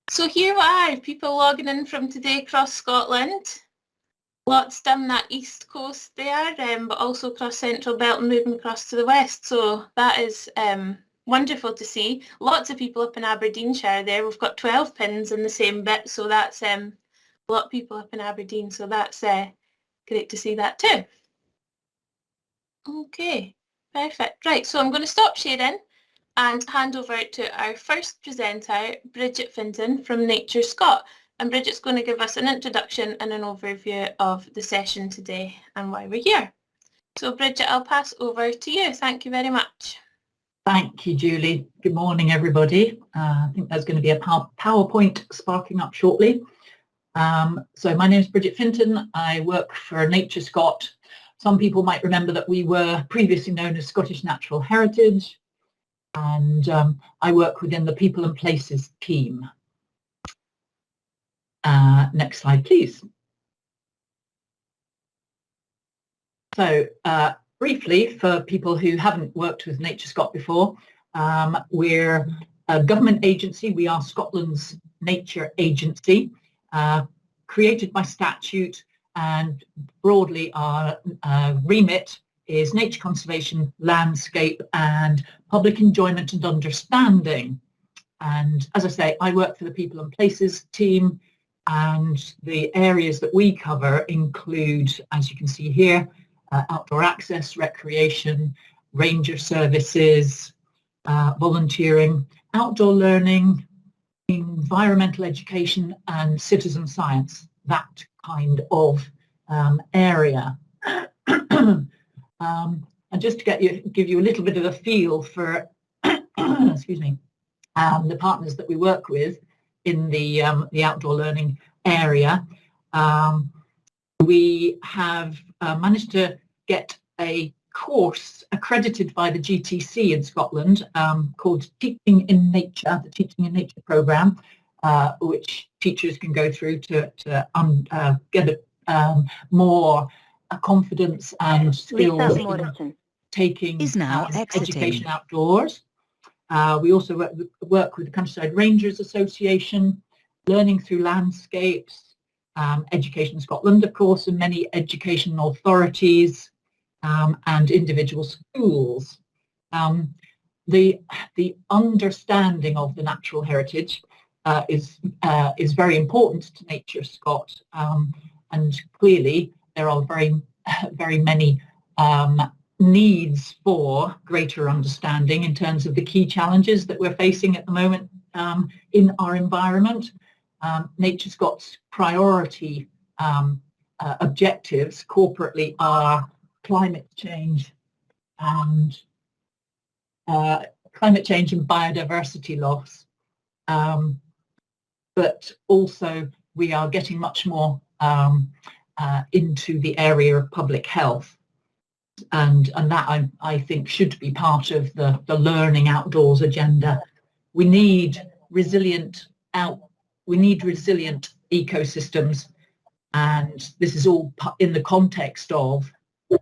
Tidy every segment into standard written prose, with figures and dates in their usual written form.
So here we are, people logging in from today across Scotland. Lots down that east coast there, but also across Central Belt and moving across to the west. So that is wonderful to see. Lots of people up in Aberdeenshire there. We've got 12 pins in the same bit, so that's a lot of people up in Aberdeen. So that's great to see that too. Okay, perfect. Right, so I'm going to stop sharing and hand over to our first presenter, Bridget Finzen from Nature Scot. And Bridget's going to give us an introduction and an overview of the session today and why we're here. So Bridget, I'll pass over to you. Thank you very much. Thank you, Julie. Good morning, everybody. I think there's going to be a PowerPoint sparking up shortly. So my name is Bridget Finzen. I work for Nature Scot. Some people might remember that we were previously known as Scottish Natural Heritage, and I work within the People and Places team. Next slide, please. So briefly, for people who haven't worked with Nature Scot before, we're a government agency. We are Scotland's nature agency, created by statute, and broadly our remit is nature conservation, landscape, and public enjoyment and understanding. And as I say, I work for the People and Places team, and the areas that we cover include, as you can see here, outdoor access, recreation, ranger services, volunteering, outdoor learning, environmental education, and citizen science, that kind of area. And just to give you a little bit of a feel for, excuse me, the partners that we work with in the outdoor learning area, we have managed to get a course accredited by the GTC in Scotland called Teaching in Nature, the Teaching in Nature programme, which teachers can go through to get more confidence and skills in taking education outdoors. We also work with the Countryside Rangers Association, Learning Through Landscapes, Education Scotland, of course, and many education authorities and individual schools. The understanding of the natural heritage is very important to Nature Scot, and clearly there are very many needs for greater understanding in terms of the key challenges that we're facing at the moment in our environment. Nature Scot's priority objectives corporately are climate change and biodiversity loss, but also we are getting much more into the area of public health, and that I think should be part of the learning outdoors agenda. We need resilient ecosystems, and this is all in the context of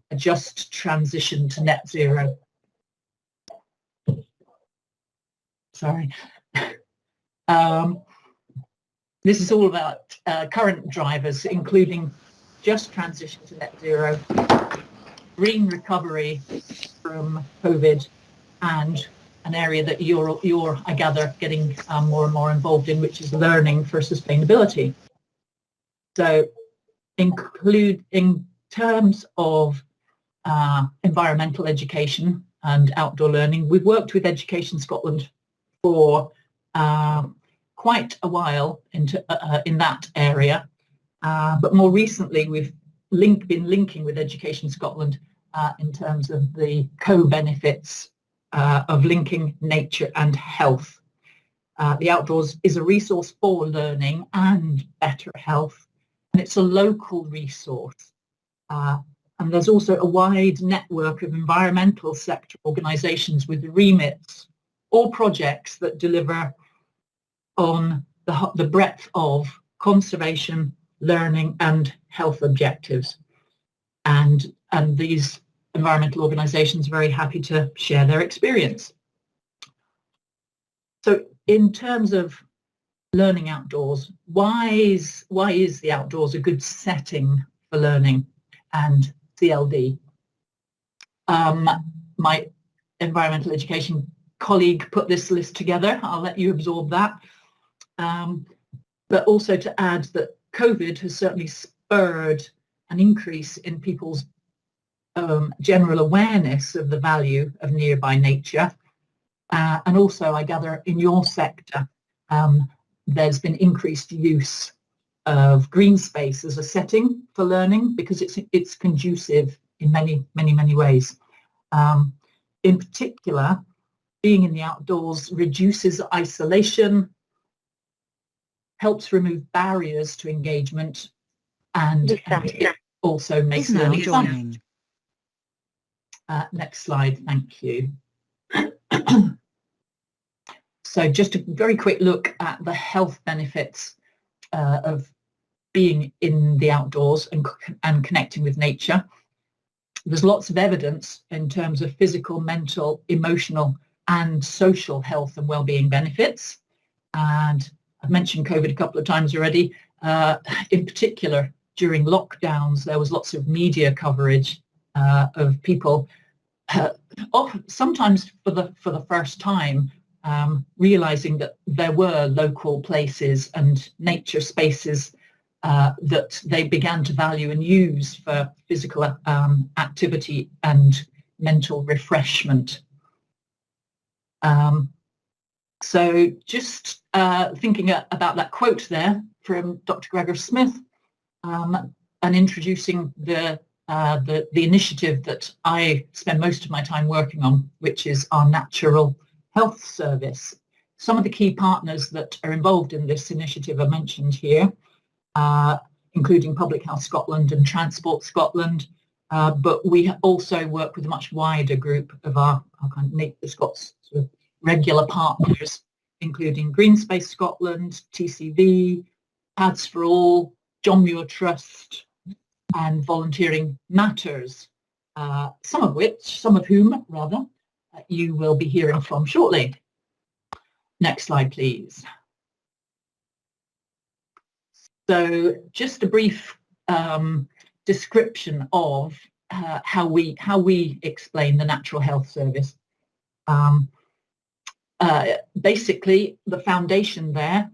a just transition to net zero. Sorry. This is all about current drivers, including just transition to net zero, green recovery from COVID, and an area that you're I gather, getting more and more involved in, which is learning for sustainability. So in terms of environmental education and outdoor learning, we've worked with Education Scotland for quite a while in that area, but more recently we've been linking with Education Scotland in terms of the co-benefits of linking nature and health. The outdoors is a resource for learning and better health, and it's a local resource. And there's also a wide network of environmental sector organisations with remits or projects that deliver on the breadth of conservation, learning and health objectives. And these environmental organisations are very happy to share their experience. So in terms of learning outdoors. Why is the outdoors a good setting for learning and CLD? My environmental education colleague put this list together. I'll let you absorb that. But also to add that COVID has certainly spurred an increase in people's general awareness of the value of nearby nature. And also, I gather, in your sector, there's been increased use of green space as a setting for learning because it's conducive in many ways. In particular, being in the outdoors reduces isolation, helps remove barriers to engagement, and it also makes learning fun. Next slide, thank you. So just a very quick look at the health benefits of being in the outdoors and connecting with nature. There's lots of evidence in terms of physical, mental, emotional and social health and well-being benefits. And I've mentioned COVID a couple of times already. In particular, during lockdowns, there was lots of media coverage of people, sometimes for the first time, realizing that there were local places and nature spaces that they began to value and use for physical activity and mental refreshment. So just thinking about that quote there from Dr. Gregor Smith, and introducing the initiative that I spend most of my time working on, which is our Natural Health Service. Some of the key partners that are involved in this initiative are mentioned here, including Public Health Scotland and Transport Scotland, but we also work with a much wider group of our kind of Scots sort of regular partners, including Green Space Scotland, TCV, Pads for All, John Muir Trust, and Volunteering Matters, some of whom you will be hearing from shortly. Next slide, please. So just a brief description of how we explain the Natural Health Service. Basically, the foundation there,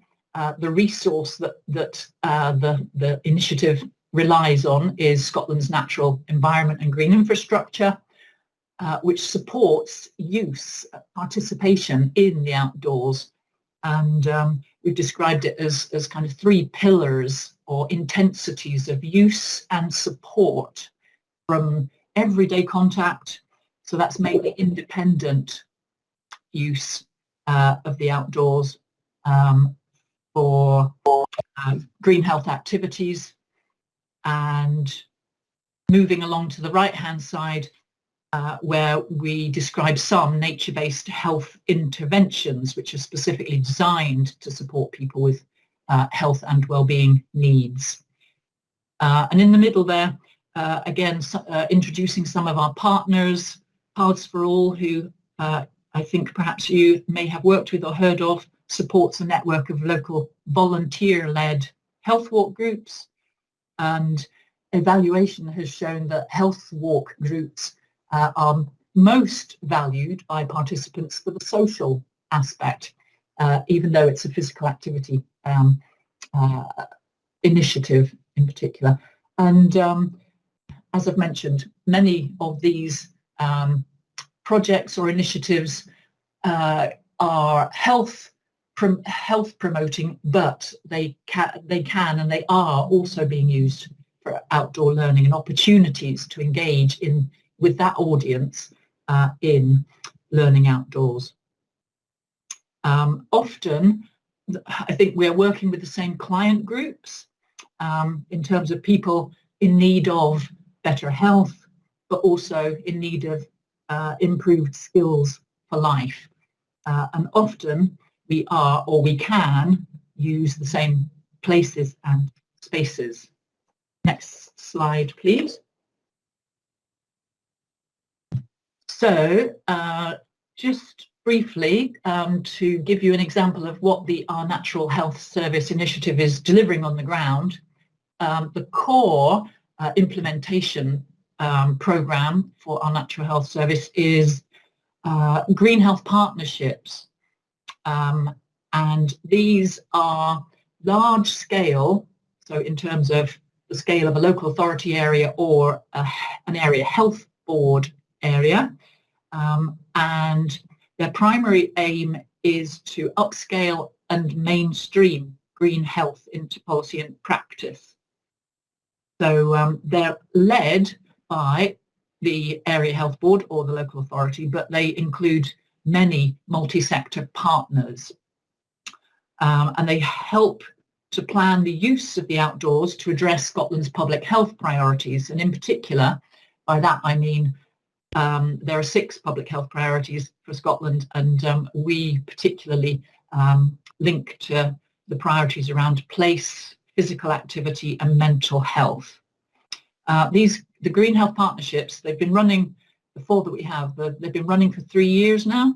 the resource that the initiative relies on is Scotland's natural environment and green infrastructure, which supports use, participation in the outdoors. And we've described it as kind of three pillars or intensities of use and support, from everyday contact, so that's mainly independent use of the outdoors, for green health activities, and moving along to the right-hand side, where we describe some nature-based health interventions which are specifically designed to support people with health and well-being needs. And in the middle there, again, introducing some of our partners, Pads for All, who I think perhaps you may have worked with or heard of, supports a network of local volunteer-led health walk groups. And evaluation has shown that health walk groups are most valued by participants for the social aspect, even though it's a physical activity initiative in particular. And as I've mentioned, many of these projects or initiatives are health promoting, but they can and they are also being used for outdoor learning and opportunities to engage with that audience in learning outdoors. Often, I think we're working with the same client groups in terms of people in need of better health, but also in need of improved skills for life. And often we are, or we can, use the same places and spaces. Next slide, please. So just briefly, to give you an example of what Our Natural Health Service initiative is delivering on the ground, the core implementation program for Our Natural Health Service is green health partnerships. And these are large scale, so in terms of the scale of a local authority area or an area health board area, and their primary aim is to upscale and mainstream green health into policy and practice. So they're led by the area health board or the local authority, but they include many multi-sector partners. And they help to plan the use of the outdoors to address Scotland's public health priorities. And in particular, by that I mean there are 6 public health priorities for Scotland, and we particularly link to the priorities around place, physical activity and mental health. The Green Health Partnerships, they've been running, the 4 that we have, they've been running for 3 years now,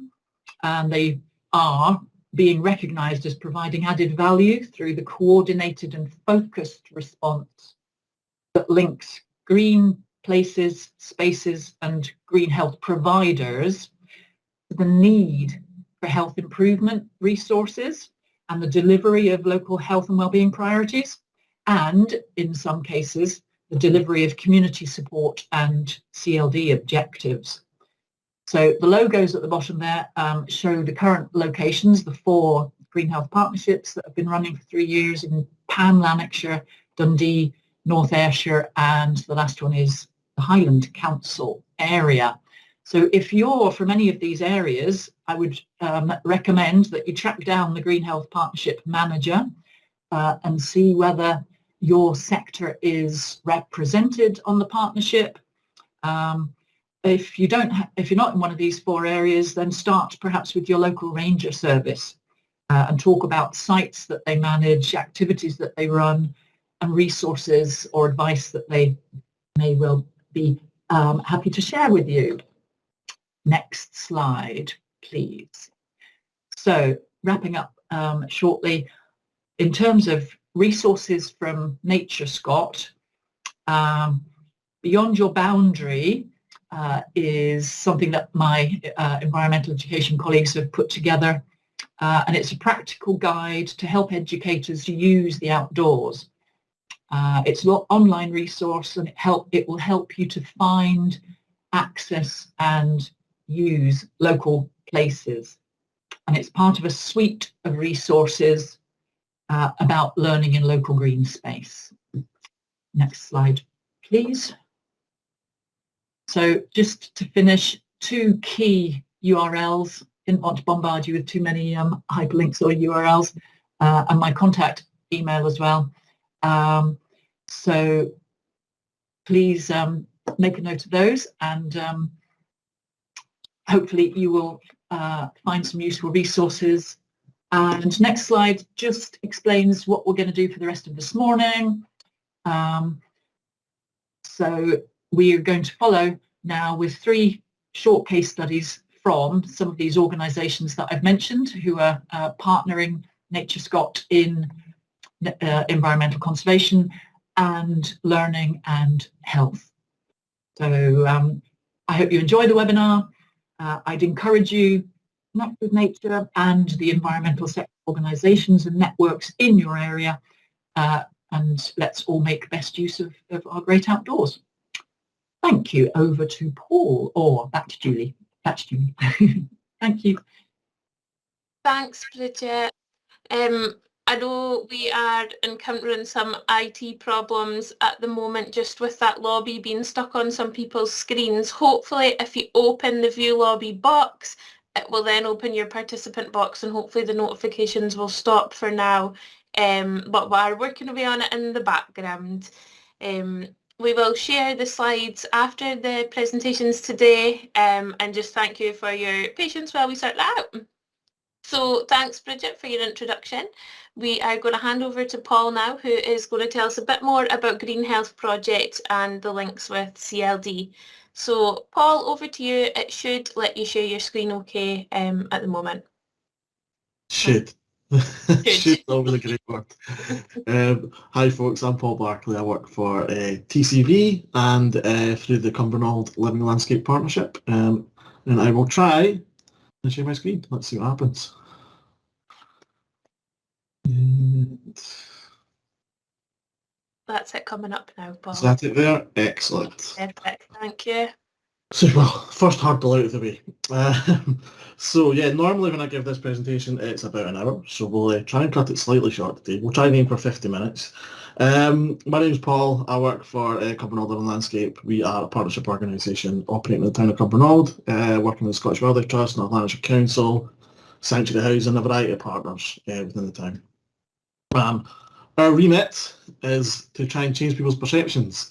and they are being recognised as providing added value through the coordinated and focused response that links green places, spaces and green health providers to the need for health improvement resources and the delivery of local health and wellbeing priorities, and in some cases the delivery of community support and CLD objectives. So the logos at the bottom there show the current locations, the 4 Green Health Partnerships that have been running for 3 years in Pan, Lanarkshire, Dundee, North Ayrshire, and the last one is the Highland Council area. So if you're from any of these areas, I would recommend that you track down the Green Health Partnership Manager and see whether your sector is represented on the partnership. If you're not in one of these 4 areas, then start perhaps with your local ranger service and talk about sites that they manage, activities that they run, and resources or advice that they may well be happy to share with you. Next slide, please. So wrapping up shortly, in terms of resources from Nature Scot, Beyond Your Boundary is something that my environmental education colleagues have put together, and it's a practical guide to help educators use the outdoors. It's an online resource, and it will help you to find, access and use local places. And it's part of a suite of resources about learning in local green space. Next slide, please. So just to finish, 2 key URLs. Didn't want to bombard you with too many hyperlinks or URLs, and my contact email as well. So please make a note of those, and hopefully you will find some useful resources. And next slide just explains what we're going to do for the rest of this morning. So we are going to follow now with 3 short case studies from some of these organisations that I've mentioned who are partnering Nature Scot in environmental conservation and learning and health. So I hope you enjoy the webinar. I'd encourage you to connect with nature and the environmental sector organisations and networks in your area, and let's all make best use of our great outdoors. Thank you. Over to Paul, or back to Julie. Back to Julie. Thank you. Thanks, Bridget. I know we are encountering some IT problems at the moment, just with that lobby being stuck on some people's screens. Hopefully, if you open the View Lobby box, it will then open your participant box, and hopefully the notifications will stop for now. But we are working away on it in the background. We will share the slides after the presentations today, and just thank you for your patience while we sort that out. So thanks, Bridget, for your introduction. We are going to hand over to Paul now, who is going to tell us a bit more about Green Health Project and the links with CLD. So Paul, over to you. It should let you share your screen okay at the moment. Should. Should always a great word. Hi folks, I'm Paul Barkley. I work for TCV and through the Cumbernauld Living Landscape Partnership. And I will try and share my screen. Let's see what happens. That's it coming up now, Paul. Is that it there? Excellent. Perfect, thank you. So, well, first hurdle out of the way. So, yeah, normally when I give this presentation, it's about an hour. So we'll try and cut it slightly short today. We'll try and aim for 50 minutes. My name's Paul. I work for Cumbernauld Living Landscape. We are a partnership organisation operating in the town of Cumbernauld, working with the Scottish Wildlife Trust, North Lanarkshire Council, Sanctuary House, and a variety of partners within the town. Our remit is to try and change people's perceptions.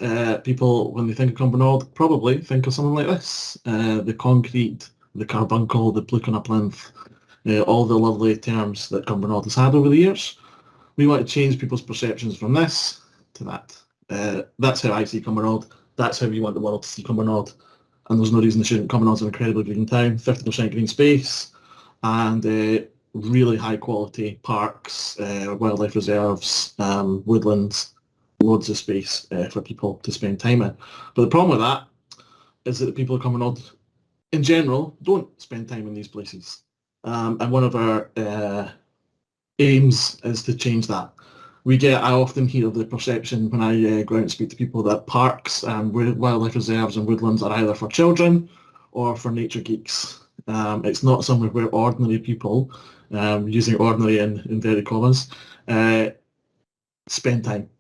People, when they think of Cumbernauld, probably think of something like this. The concrete, the carbuncle, the pluken up plinth, all the lovely terms that Cumbernauld has had over the years. We want to change people's perceptions from this to that. That's how I see Cumbernauld. That's how we want the world to see Cumbernauld. And there's no reason they shouldn't. Cumbernaud's an incredibly green town, 50% green space, and really high quality parks, wildlife reserves, woodlands, loads of space for people to spend time in. But the problem with that is that the people of Cumbernauld in general don't spend time in these places. And one of our aims is to change that. I often hear the perception when I go out and speak to people that parks and wildlife reserves and woodlands are either for children or for nature geeks. It's not somewhere where ordinary people, using ordinary in inverted commas, spend time.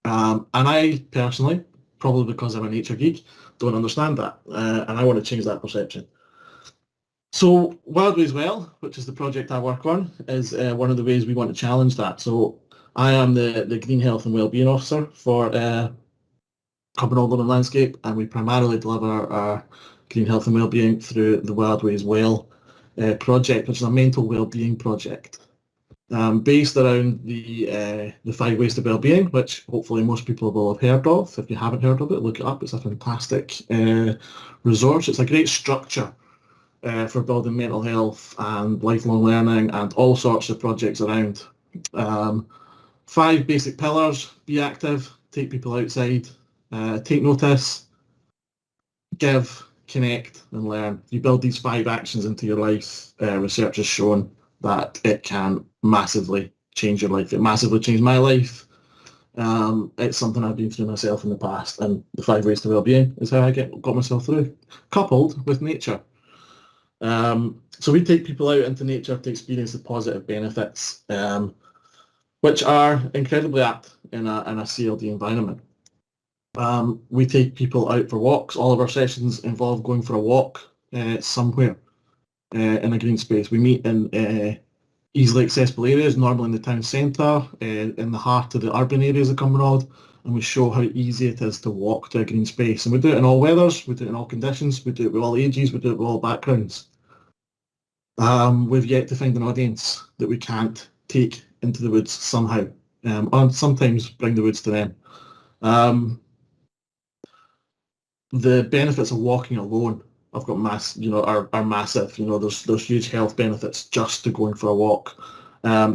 And I personally, probably because I'm a nature geek, don't understand that. And I want to change that perception. So Wildways Well, which is the project I work on, is one of the ways we want to challenge that. So I am the Green Health and Wellbeing Officer for Cumbernauld Living Landscape, and we primarily deliver our green health and wellbeing through the Wildways Well project, which is a mental wellbeing project based around the 5 ways to wellbeing, which hopefully most people will have heard of. If you haven't heard of it, look it up. It's a fantastic resource. It's a great structure for building mental health and lifelong learning and all sorts of projects around. 5 basic pillars: be active, take people outside, take notice, give, connect and learn. You build these 5 actions into your life. Research has shown that it can massively change your life. It massively changed my life. It's something I've been through myself in the past, and the 5 ways to wellbeing is how I got myself through, coupled with nature. So we take people out into nature to experience the positive benefits, which are incredibly apt in a CLD environment. We take people out for walks. All of our sessions involve going for a walk somewhere in a green space. We meet in easily accessible areas, normally in the town centre, in the heart of the urban areas of Cumbernauld, and we show how easy it is to walk to a green space. And we do it in all weathers, we do it in all conditions, we do it with all ages, we do it with all backgrounds. We've yet to find an audience that we can't take into the woods somehow, and sometimes bring the woods to them. The benefits of walking alone are massive. There's huge health benefits just to going for a walk.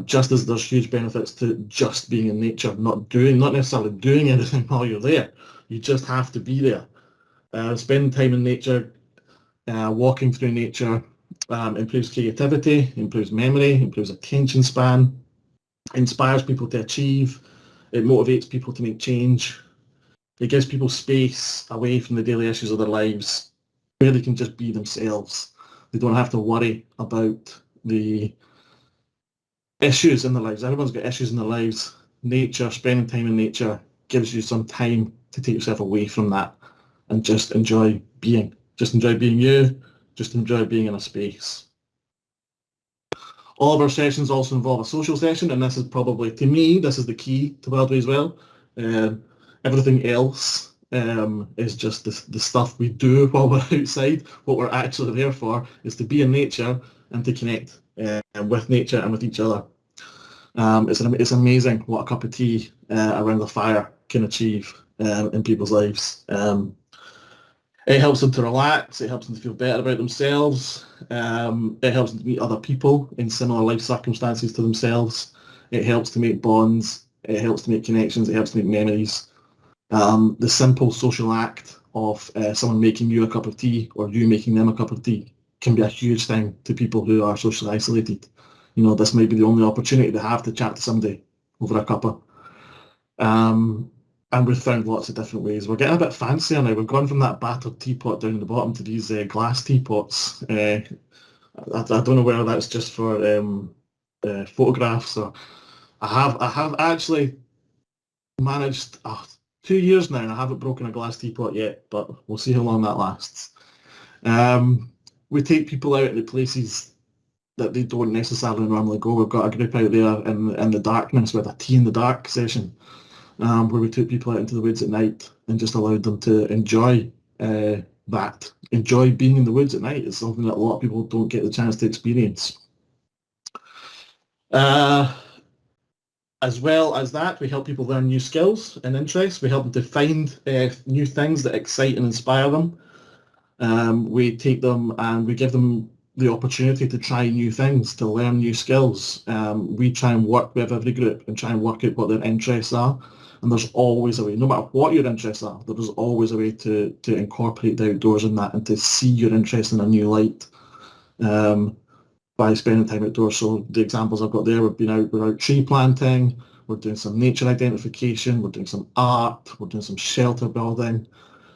Just as there's huge benefits to just being in nature, not necessarily doing anything while you're there. You just have to be there. Spending time in nature, walking through nature, improves creativity, improves memory, improves attention span, inspires people to achieve, it motivates people to make change. It gives people space away from the daily issues of their lives where they can just be themselves. They don't have to worry about the issues in their lives. Everyone's got issues in their lives. Nature, spending time in nature gives you some time to take yourself away from that and just enjoy being. Just enjoy being you. Just enjoy being in a space. All of our sessions also involve a social session, and this is probably, to me, this is the key to Wildways Well. Everything else is just the stuff we do while we're outside. What we're actually there for is to be in nature and to connect with nature and with each other. It's amazing what a cup of tea around the fire can achieve in people's lives. It helps them to relax, it helps them to feel better about themselves, it helps them to meet other people in similar life circumstances to themselves, it helps to make bonds, it helps to make connections, it helps to make memories. The simple social act of someone making you a cup of tea or you making them a cup of tea can be a huge thing to people who are socially isolated. You know, this might be the only opportunity they have to chat to somebody over a cuppa. And we've found lots of different ways. We're getting a bit fancier now. We've gone from that battered teapot down the bottom to these glass teapots. I don't know whether that's just for photographs or I have actually managed 2 years now and I haven't broken a glass teapot yet, but we'll see how long that lasts. We take people out into places that they don't necessarily normally go. We've got a group out there in the darkness with a tea in the dark session. Where we took people out into the woods at night and just allowed them to enjoy that. Enjoy being in the woods at night. It's something that a lot of people don't get the chance to experience. As well as that, we help people learn new skills and interests. We help them to find new things that excite and inspire them. We take them and we give them the opportunity to try new things, to learn new skills. We try and work with every group and try and work out what their interests are. And there's always a way, no matter what your interests are, there's always a way to incorporate the outdoors in that and to see your interest in a new light by spending time outdoors. So the examples I've got there, we're out tree planting, we're doing some nature identification, we're doing some art, we're doing some shelter building.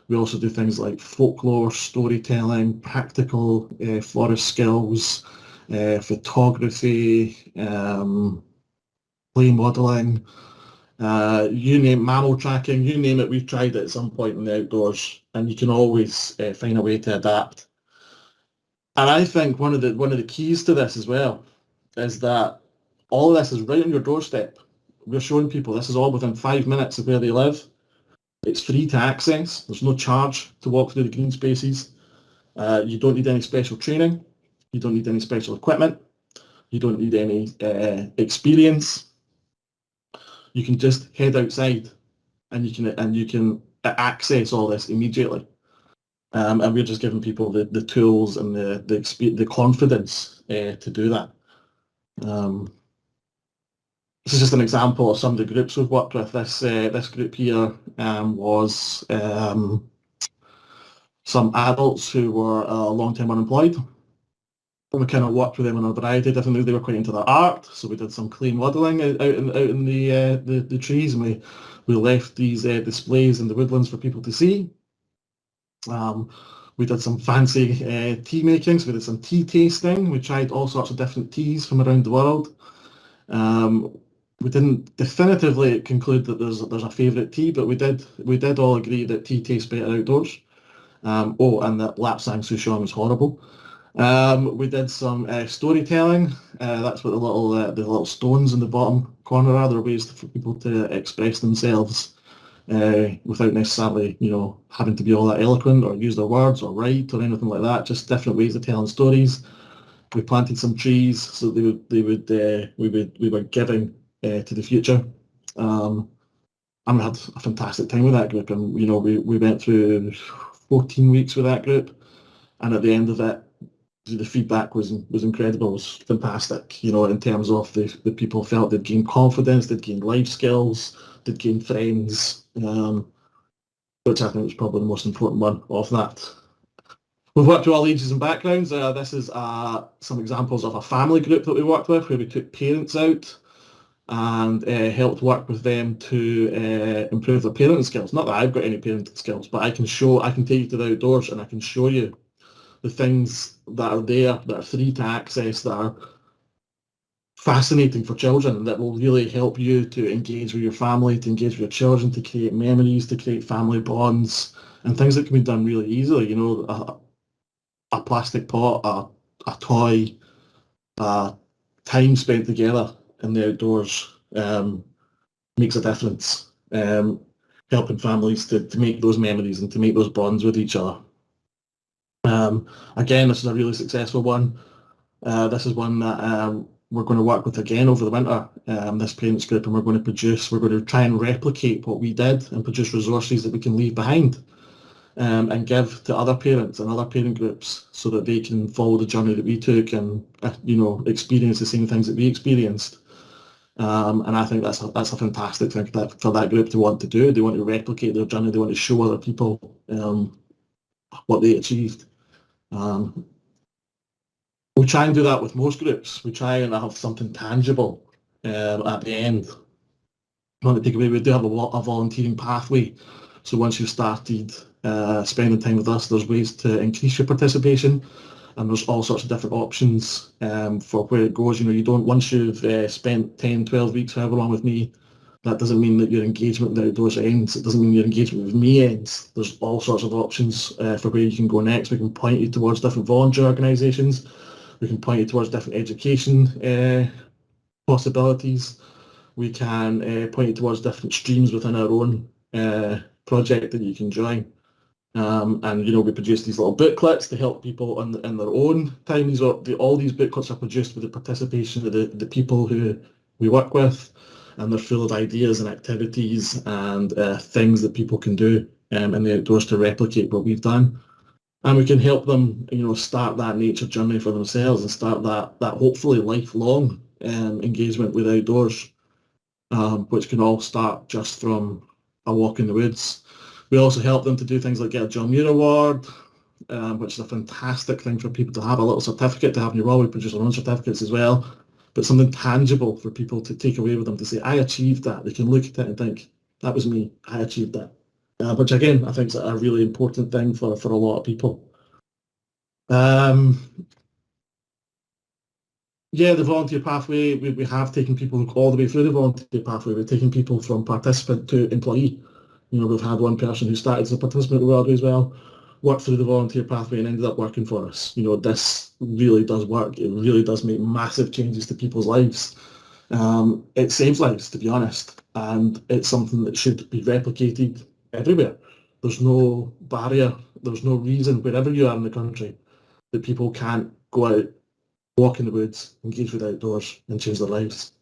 We also do things like folklore, storytelling, practical forest skills, photography, play modelling. You name mammal tracking, you name it, we've tried it at some point in the outdoors, and you can always find a way to adapt. And I think one of the keys to this as well is that all of this is right on your doorstep. We're showing people this is all within 5 minutes of where they live. It's free to access. There's no charge to walk through the green spaces. You don't need any special training. You don't need any special equipment. You don't need any experience. You can just head outside and you can access all this immediately. And we're just giving people the tools and the confidence to do that. This is just an example of some of the groups we've worked with. This group here was some adults who were long-term unemployed. And we kind of worked with them on a variety of different things. They were quite into their art, so we did some clay modelling out in the trees, and we left these displays in the woodlands for people to see. We did some fancy tea making, so we did some tea tasting. We tried all sorts of different teas from around the world. We didn't definitively conclude that there's a favourite tea, but we did all agree that tea tastes better outdoors. And that lapsang souchong was horrible. We did some storytelling. That's what the little stones in the bottom corner are. They're ways for people to express themselves without necessarily, having to be all that eloquent or use their words or write or anything like that. Just different ways of telling stories. We planted some trees so we were giving to the future. And we had a fantastic time with that group. And we went through 14 weeks with that group, and at the end of it, the feedback was incredible. It was fantastic, in terms of the people felt they'd gained confidence, they'd gained life skills, they'd gained friends, which I think was probably the most important one of that. We've worked with all ages and backgrounds. This is some examples of a family group that we worked with, where we took parents out and helped work with them to improve their parenting skills. Not that I've got any parenting skills, but I can take you to the outdoors and I can show you the things that are there, that are free to access, that are fascinating for children, that will really help you to engage with your family, to engage with your children, to create memories, to create family bonds, and things that can be done really easily. A plastic pot, a toy, time spent together in the outdoors makes a difference, helping families to make those memories and to make those bonds with each other. Again, this is a really successful one. This is one that we're going to work with again over the winter, this parents group, and we're going to try and replicate what we did and produce resources that we can leave behind. and give to other parents and other parent groups so that they can follow the journey that we took and, experience the same things that we experienced. And I think that's a fantastic thing for that group to want to do. They want to replicate their journey. They want to show other people what they achieved. We try and do that with most groups. We try and have something tangible at the end. We do have a volunteering pathway. So once you've started spending time with us, there's ways to increase your participation, and there's all sorts of different options for where it goes. You don't, once you've spent 10, 12 weeks, however long with me, that doesn't mean that your engagement with the outdoors ends. It doesn't mean your engagement with me ends. There's all sorts of options for where you can go next. We can point you towards different volunteer organisations. We can point you towards different education possibilities. We can point you towards different streams within our own project that you can join. And we produce these little booklets to help people in their own time. All these booklets are produced with the participation of the people who we work with, and they're full of ideas and activities and things that people can do in the outdoors to replicate what we've done. And we can help them, start that nature journey for themselves and start that hopefully lifelong engagement with outdoors, which can all start just from a walk in the woods. We also help them to do things like get a John Muir Award, which is a fantastic thing for people to have, a little certificate to have in your wall. We produce our own certificates as well, but something tangible for people to take away with them to say, I achieved that. They can look at it and think, that was me, I achieved that. Which again, I think is a really important thing for a lot of people. The volunteer pathway, we have taken people all the way through the volunteer pathway. We've taken people from participant to employee. We've had one person who started as a participant at Wildways Well, worked through the volunteer pathway and ended up working for us. This really does work. It really does make massive changes to people's lives. It saves lives, to be honest, and it's something that should be replicated everywhere. There's no barrier, there's no reason, wherever you are in the country, that people can't go out, walk in the woods, engage with outdoors and change their lives.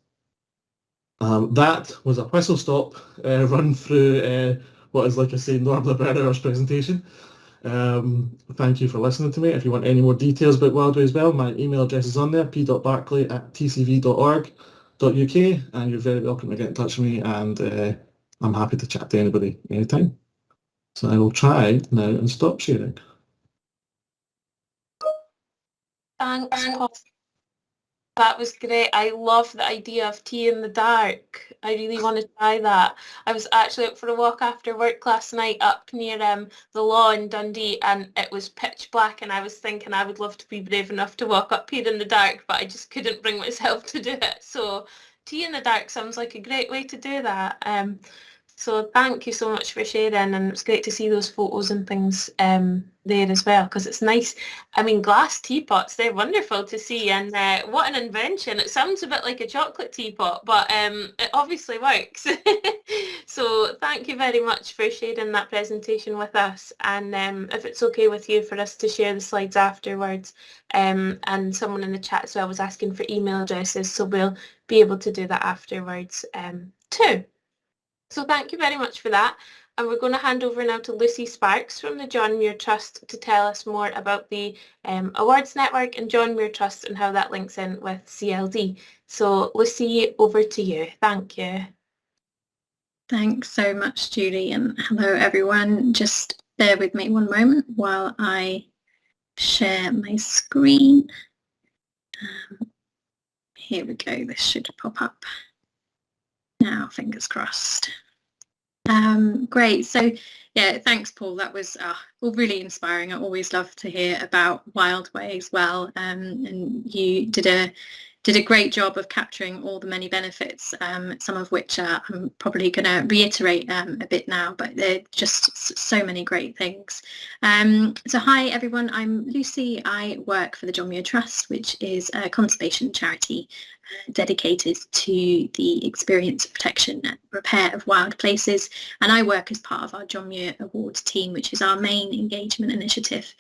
That was a whistle-stop run through what is, like I say, Norma Berner's presentation. Thank you for listening to me. If you want any more details about Wildways Well, my email address is on there, p.barkley@tcv.org.uk, and you're very welcome to get in touch with me, and I'm happy to chat to anybody anytime. So I will try now and stop sharing. Thanks, Paul. That was great. I love the idea of tea in the dark. I really want to try that. I was actually out for a walk after work last night up near the law in Dundee, and it was pitch black, and I was thinking I would love to be brave enough to walk up here in the dark, but I just couldn't bring myself to do it. So tea in the dark sounds like a great way to do that. So thank you so much for sharing, and it's great to see those photos and things there as well, because it's nice. I mean, glass teapots, they're wonderful to see, and what an invention. It sounds a bit like a chocolate teapot, but it obviously works. So thank you very much for sharing that presentation with us, and if it's okay with you for us to share the slides afterwards, and someone in the chat as well was asking for email addresses, so we'll be able to do that afterwards too. So thank you very much for that. And we're going to hand over now to Lucy Sparks from the John Muir Trust to tell us more about the Awards Network and John Muir Trust and how that links in with CLD. So Lucy, over to you. Thank you. Thanks so much, Julie, and hello everyone. Just bear with me one moment while I share my screen. Here we go. This should pop up now, fingers crossed. Great. So yeah, thanks, Paul. That was all really inspiring. I always love to hear about Wildways Well, and you did a great job of capturing all the many benefits, some of which I'm probably going to reiterate a bit now, but they're just so many great things. So hi everyone, I'm Lucy. I work for the John Muir Trust, which is a conservation charity dedicated to the experience, protection and repair of wild places, and I work as part of our John Muir Awards team, which is our main engagement initiative.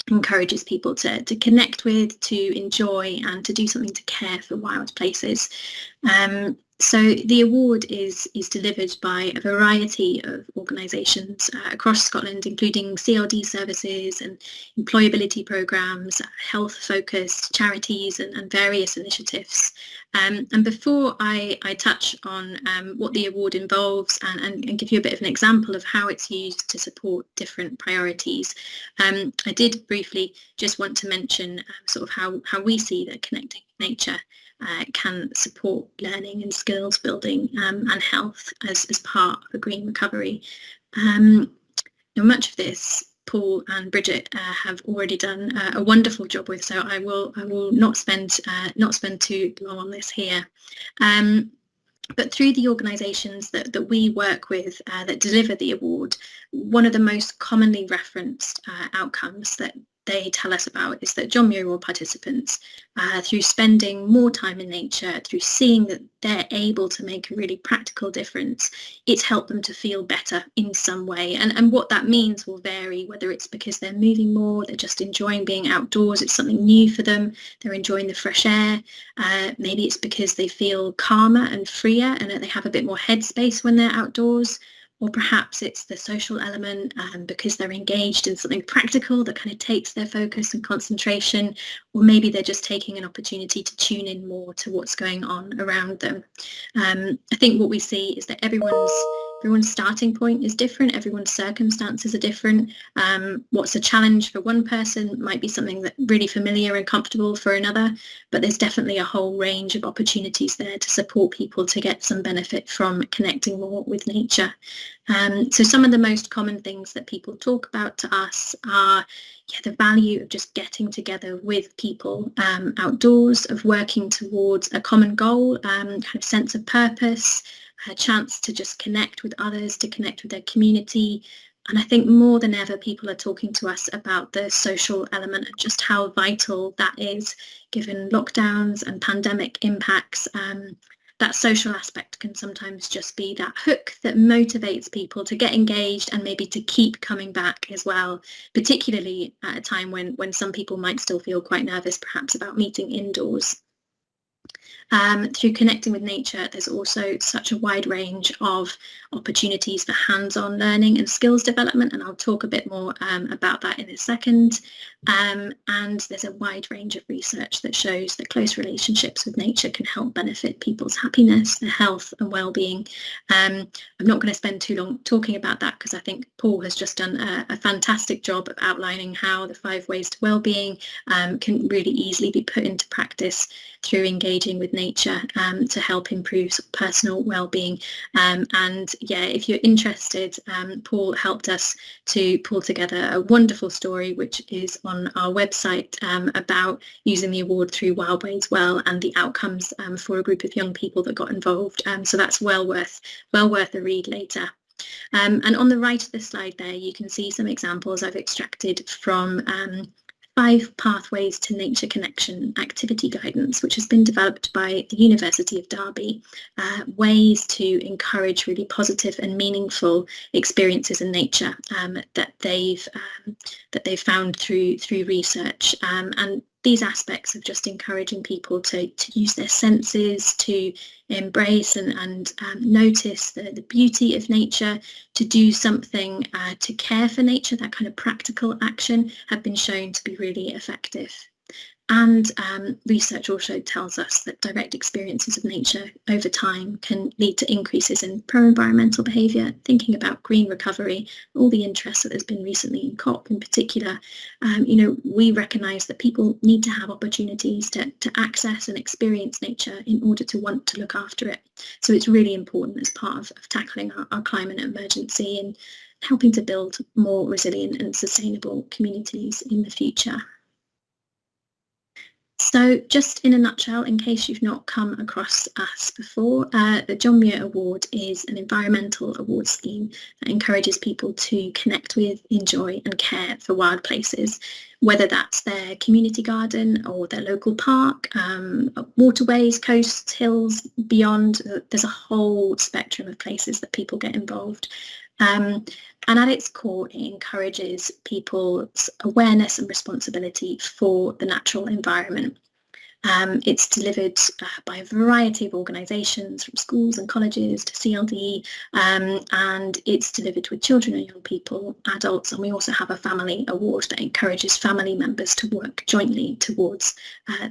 Encourages people to connect with, to enjoy and to do something to care for wild places. So the award is delivered by a variety of organisations across Scotland, including CLD services and employability programmes, health-focused charities and various initiatives. And before I touch on what the award involves and give you a bit of an example of how it's used to support different priorities, I did briefly just want to mention sort of how we see that connecting with nature can support learning and skills building and health as part of a green recovery. Now, much of this Paul and Bridget have already done a wonderful job with, so I will not spend too long on this here. But through the organisations that we work with that deliver the award, one of the most commonly referenced outcomes that they tell us about is that John Muir participants, through spending more time in nature, through seeing that they're able to make a really practical difference, it's helped them to feel better in some way. And what that means will vary, whether it's because they're moving more, they're just enjoying being outdoors, it's something new for them, they're enjoying the fresh air, maybe it's because they feel calmer and freer and that they have a bit more headspace when they're outdoors. Or perhaps it's the social element because they're engaged in something practical that kind of takes their focus and concentration, or maybe they're just taking an opportunity to tune in more to what's going on around them. I think what we see is that everyone's starting point is different, everyone's circumstances are different. What's a challenge for one person might be something that's really familiar and comfortable for another, but there's definitely a whole range of opportunities there to support people to get some benefit from connecting more with nature. So some of the most common things that people talk about to us are the value of just getting together with people outdoors, of working towards a common goal, kind of sense of purpose, a chance to just connect with others, to connect with their community. And I think more than ever, people are talking to us about the social element and just how vital that is, given lockdowns and pandemic impacts. That social aspect can sometimes just be that hook that motivates people to get engaged and maybe to keep coming back as well, particularly at a time when some people might still feel quite nervous perhaps about meeting indoors. Through connecting with nature, there's also such a wide range of opportunities for hands-on learning and skills development, and I'll talk a bit more about that in a second. And there's a wide range of research that shows that close relationships with nature can help benefit people's happiness, their health and well-being. I'm not going to spend too long talking about that because I think Paul has just done a fantastic job of outlining how the 5 ways to well-being can really easily be put into practice through engaging with nature to help improve personal well-being. And yeah, if you're interested, Paul helped us to pull together a wonderful story which is on our website about using the award through Wild Ways Well and the outcomes for a group of young people that got involved. So that's well worth a read later. And on the right of the slide there, you can see some examples I've extracted from 5 Pathways to Nature Connection activity guidance, which has been developed by the University of Derby, ways to encourage really positive and meaningful experiences in nature that they've found through research. And these aspects of just encouraging people to use their senses, to embrace and notice the beauty of nature, to do something to care for nature, that kind of practical action, have been shown to be really effective. And research also tells us that direct experiences of nature over time can lead to increases in pro-environmental behaviour, thinking about green recovery, all the interest that there's been recently in COP in particular. We recognise that people need to have opportunities to access and experience nature in order to want to look after it. So it's really important as part of tackling our climate emergency and helping to build more resilient and sustainable communities in the future. So just in a nutshell, in case you've not come across us before, the John Muir Award is an environmental award scheme that encourages people to connect with, enjoy and care for wild places, whether that's their community garden or their local park, waterways, coasts, hills, beyond. There's a whole spectrum of places that people get involved. And at its core, it encourages people's awareness and responsibility for the natural environment. It's delivered by a variety of organisations, from schools and colleges to CLD, and it's delivered with children and young people, adults, and we also have a family award that encourages family members to work jointly towards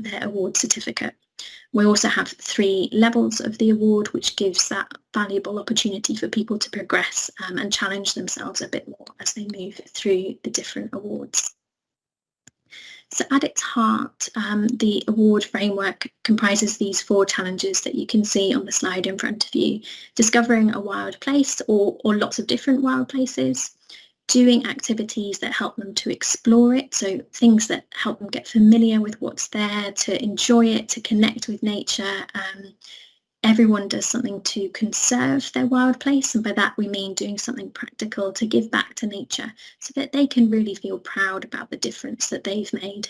their award certificate. We also have 3 levels of the award, which gives that valuable opportunity for people to progress and challenge themselves a bit more as they move through the different awards. So at its heart, the award framework comprises these 4 challenges that you can see on the slide in front of you: discovering a wild place or lots of different wild places, doing activities that help them to explore it, so things that help them get familiar with what's there, to enjoy it, to connect with nature. Everyone does something to conserve their wild place, and by that we mean doing something practical to give back to nature so that they can really feel proud about the difference that they've made.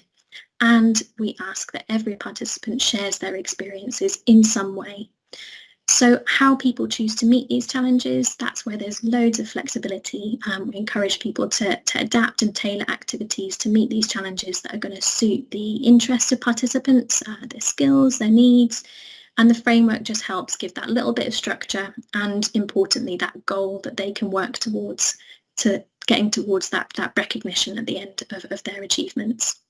And we ask that every participant shares their experiences in some way. So how people choose to meet these challenges, that's where there's loads of flexibility. We encourage people to adapt and tailor activities to meet these challenges that are going to suit the interests of participants, their skills, their needs. And the framework just helps give that little bit of structure and, importantly, that goal that they can work towards, to getting towards that recognition at the end of their achievements.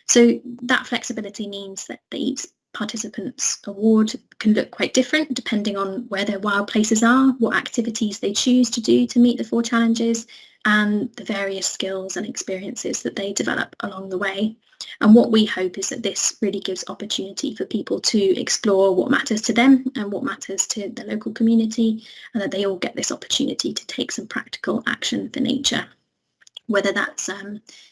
So that flexibility means that each participants' award can look quite different depending on where their wild places are, what activities they choose to do to meet the 4 challenges, and the various skills and experiences that they develop along the way. And what we hope is that this really gives opportunity for people to explore what matters to them and what matters to the local community, and that they all get this opportunity to take some practical action for nature, whether that's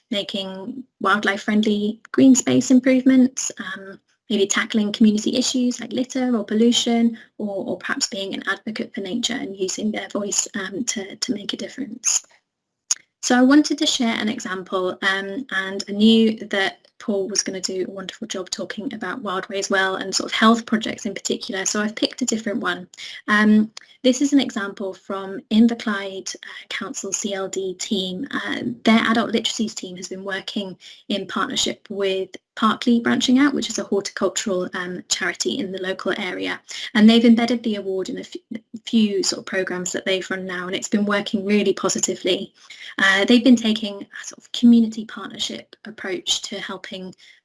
making wildlife-friendly green space improvements, maybe tackling community issues like litter or pollution, or perhaps being an advocate for nature and using their voice to make a difference. So I wanted to share an example, and I knew that Paul was going to do a wonderful job talking about Wild Ways Well and sort of health projects in particular, so I've picked a different one. This is an example from Inverclyde Council CLD team. Their adult literacies team has been working in partnership with Barkley Branching Out, which is a horticultural charity in the local area, and they've embedded the award in a few sort of programs that they've run now, and it's been working really positively. They've been taking a sort of community partnership approach to helping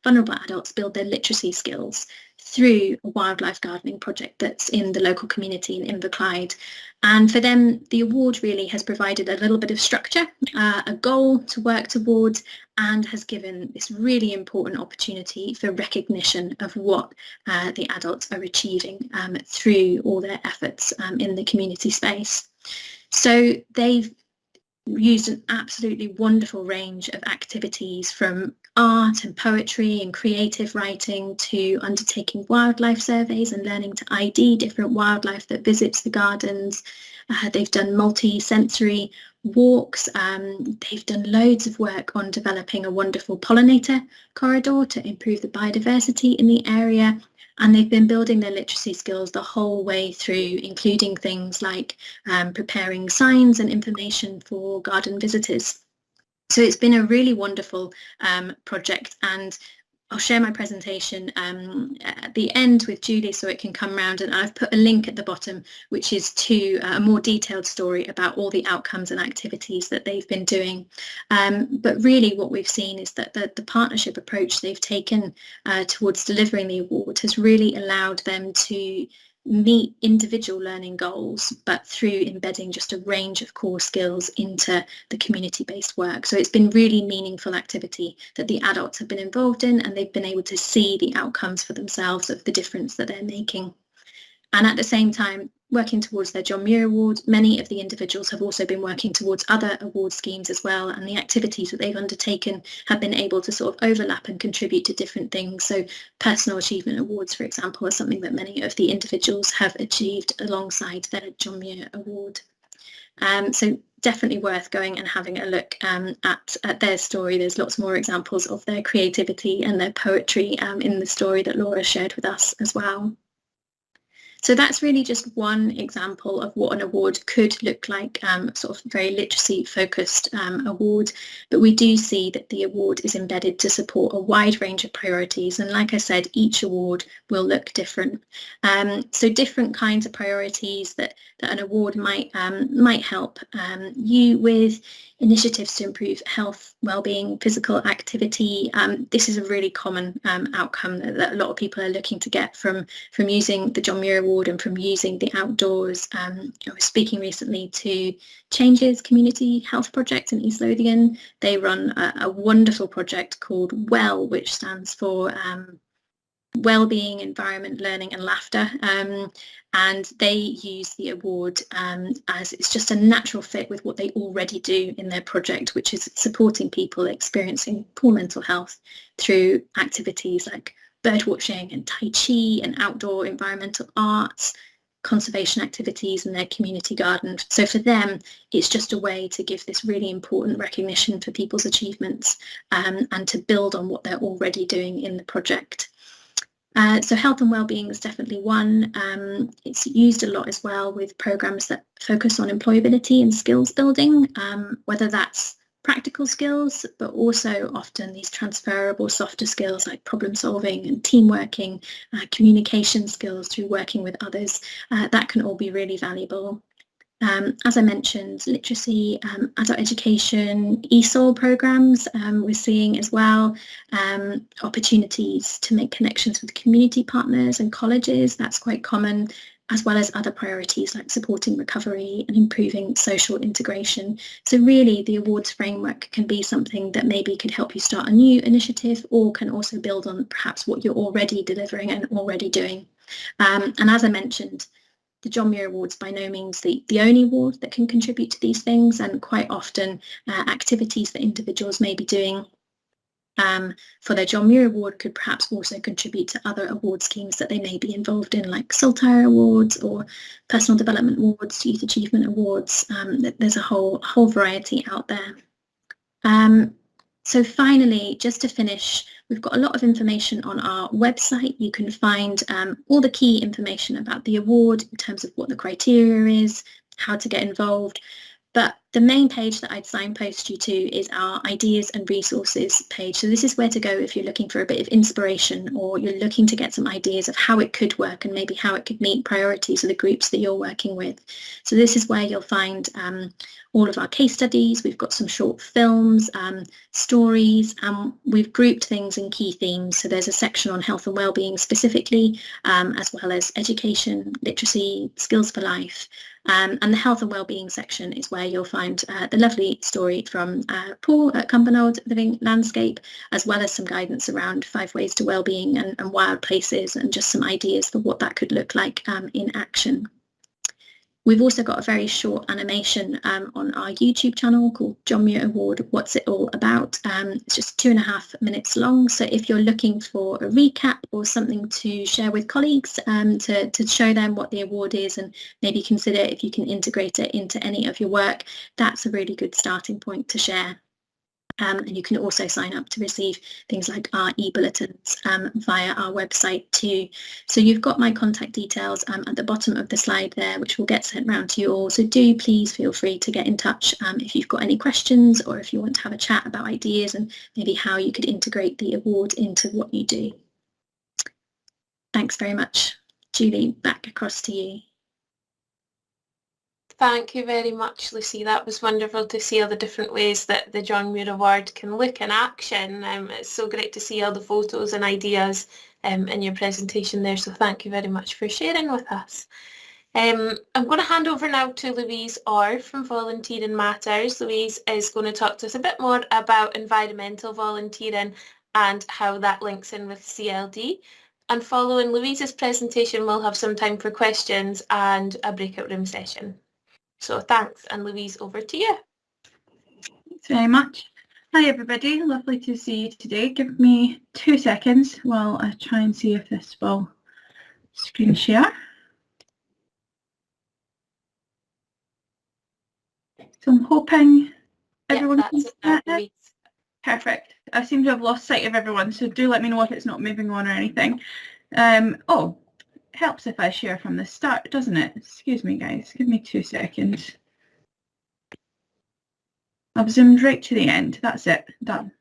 vulnerable adults build their literacy skills through a wildlife gardening project that's in the local community in Inverclyde. And for them, the award really has provided a little bit of structure, a goal to work towards, and has given this really important opportunity for recognition of what the adults are achieving through all their efforts in the community space. So they've used an absolutely wonderful range of activities, from art and poetry and creative writing to undertaking wildlife surveys and learning to ID different wildlife that visits the gardens. They've done multi-sensory walks. They've done loads of work on developing a wonderful pollinator corridor to improve the biodiversity in the area. And they've been building their literacy skills the whole way through, including things like preparing signs and information for garden visitors. So it's been a really wonderful project, and I'll share my presentation at the end with Julie so it can come round, and I've put a link at the bottom which is to a more detailed story about all the outcomes and activities that they've been doing. But really what we've seen is that the partnership approach they've taken towards delivering the award has really allowed them to meet individual learning goals, but through embedding just a range of core skills into the community-based work. So it's been really meaningful activity that the adults have been involved in, and they've been able to see the outcomes for themselves of the difference that they're making. And at the same time, working towards their John Muir Award, many of the individuals have also been working towards other award schemes as well, and the activities that they've undertaken have been able to sort of overlap and contribute to different things. So personal achievement awards, for example, are something that many of the individuals have achieved alongside their John Muir Award. So definitely worth going and having a look at their story. There's lots more examples of their creativity and their poetry in the story that Laura shared with us as well. So that's really just one example of what an award could look like, sort of very literacy focused award. But we do see that the award is embedded to support a wide range of priorities. And like I said, each award will look different. So different kinds of priorities that an award might help you with. Initiatives to improve health, well-being, physical activity. This is a really common outcome that a lot of people are looking to get from using the John Muir Award and from using the outdoors. I was speaking recently to Changes Community Health Project in East Lothian. They run a wonderful project called WELL, which stands for Wellbeing, Environment, Learning and Laughter, and they use the award as it's just a natural fit with what they already do in their project, which is supporting people experiencing poor mental health through activities like bird watching and Tai Chi and outdoor environmental arts, conservation activities in their community garden. So for them, it's just a way to give this really important recognition for people's achievements and to build on what they're already doing in the project. So health and wellbeing is definitely one. It's used a lot as well with programs that focus on employability and skills building, whether that's practical skills, but also often these transferable softer skills like problem solving and team working, communication skills through working with others. That can all be really valuable. As I mentioned, literacy, adult education, ESOL programs we're seeing as well, opportunities to make connections with community partners and colleges, that's quite common, as well as other priorities like supporting recovery and improving social integration. So really the awards framework can be something that maybe could help you start a new initiative or can also build on perhaps what you're already delivering and already doing. And as I mentioned, the John Muir Award's by no means the only award that can contribute to these things, and quite often activities that individuals may be doing for their John Muir Award could perhaps also contribute to other award schemes that they may be involved in, like Saltire Awards or Personal Development Awards, Youth Achievement Awards. There's a whole variety out there. So finally, just to finish, we've got a lot of information on our website. You can find all the key information about the award in terms of what the criteria is, how to get involved. But the main page that I'd signpost you to is our ideas and resources page. So this is where to go if you're looking for a bit of inspiration or you're looking to get some ideas of how it could work and maybe how it could meet priorities of the groups that you're working with. So this is where you'll find all of our case studies. We've got some short films, stories, we've grouped things in key themes. So there's a section on health and wellbeing specifically, as well as education, literacy, skills for life. And the health and wellbeing section is where you'll find the lovely story from Paul at Cumbernauld Living Landscape, as well as some guidance around 5 ways to wellbeing and wild places, and just some ideas for what that could look like in action. We've also got a very short animation on our YouTube channel called John Muir Award, What's It All About? It's just 2.5 minutes long. So if you're looking for a recap or something to share with colleagues to show them what the award is and maybe consider if you can integrate it into any of your work, that's a really good starting point to share. And you can also sign up to receive things like our e-bulletins via our website too. So you've got my contact details at the bottom of the slide there, which will get sent round to you all. So do please feel free to get in touch if you've got any questions or if you want to have a chat about ideas and maybe how you could integrate the award into what you do. Thanks very much. Julie, back across to you. Thank you very much, Lucy. That was wonderful to see all the different ways that the John Muir Award can look in action. It's so great to see all the photos and ideas in your presentation there, so thank you very much for sharing with us. I'm going to hand over now to Louise Orr from Volunteering Matters. Louise is going to talk to us a bit more about environmental volunteering and how that links in with CLD. And following Louise's presentation, we'll have some time for questions and a breakout room session. So thanks, and Louise, over to you. Thanks very much. Hi everybody, lovely to see you today. Give me 2 seconds while I try and see if this will screen share. So I'm hoping everyone can see that. Perfect. I seem to have lost sight of everyone, so do let me know if it's not moving on or anything. helps if I share from the start, doesn't it? Excuse me, guys. Give me 2 seconds. I've zoomed right to the end. That's it. Done.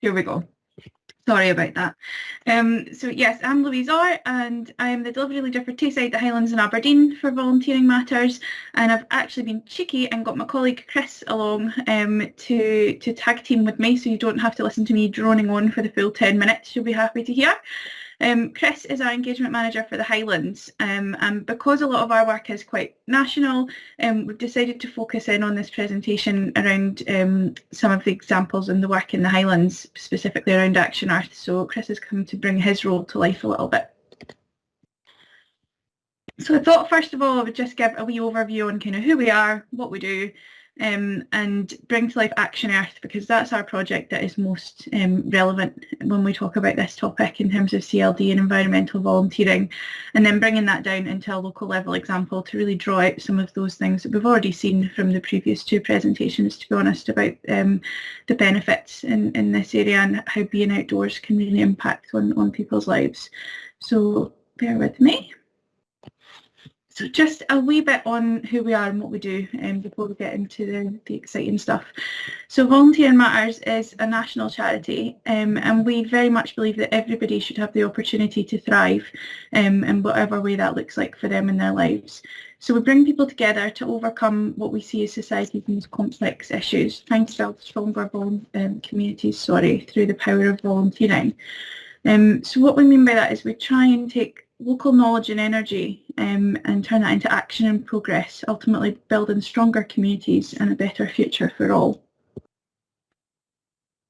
Here we go. Sorry about that. So yes, I'm Louise Orr, and I am the delivery leader for Tayside, the Highlands and Aberdeen for Volunteering Matters. And I've actually been cheeky and got my colleague Chris along to tag team with me, so you don't have to listen to me droning on for the full 10 minutes. You'll be happy to hear. Chris is our engagement manager for the Highlands, and because a lot of our work is quite national, we've decided to focus in on this presentation around some of the examples in the work in the Highlands, specifically around Action Earth. So Chris has come to bring his role to life a little bit. So I thought first of all I would just give a wee overview on kind of who we are, what we do, and bring to life Action Earth, because that's our project that is most relevant when we talk about this topic in terms of CLD and environmental volunteering, and then bringing that down into a local level example to really draw out some of those things that we've already seen from the previous two presentations, to be honest, about the benefits in this area and how being outdoors can really impact on people's lives. So bear with me. So just a wee bit on who we are and what we do before we get into the exciting stuff. So Volunteering Matters is a national charity, and we very much believe that everybody should have the opportunity to thrive in whatever way that looks like for them in their lives. So we bring people together to overcome what we see as society's most complex issues, trying to build stronger communities through the power of volunteering. So what we mean by that is we try and take local knowledge and energy and turn that into action and progress, ultimately building stronger communities and a better future for all.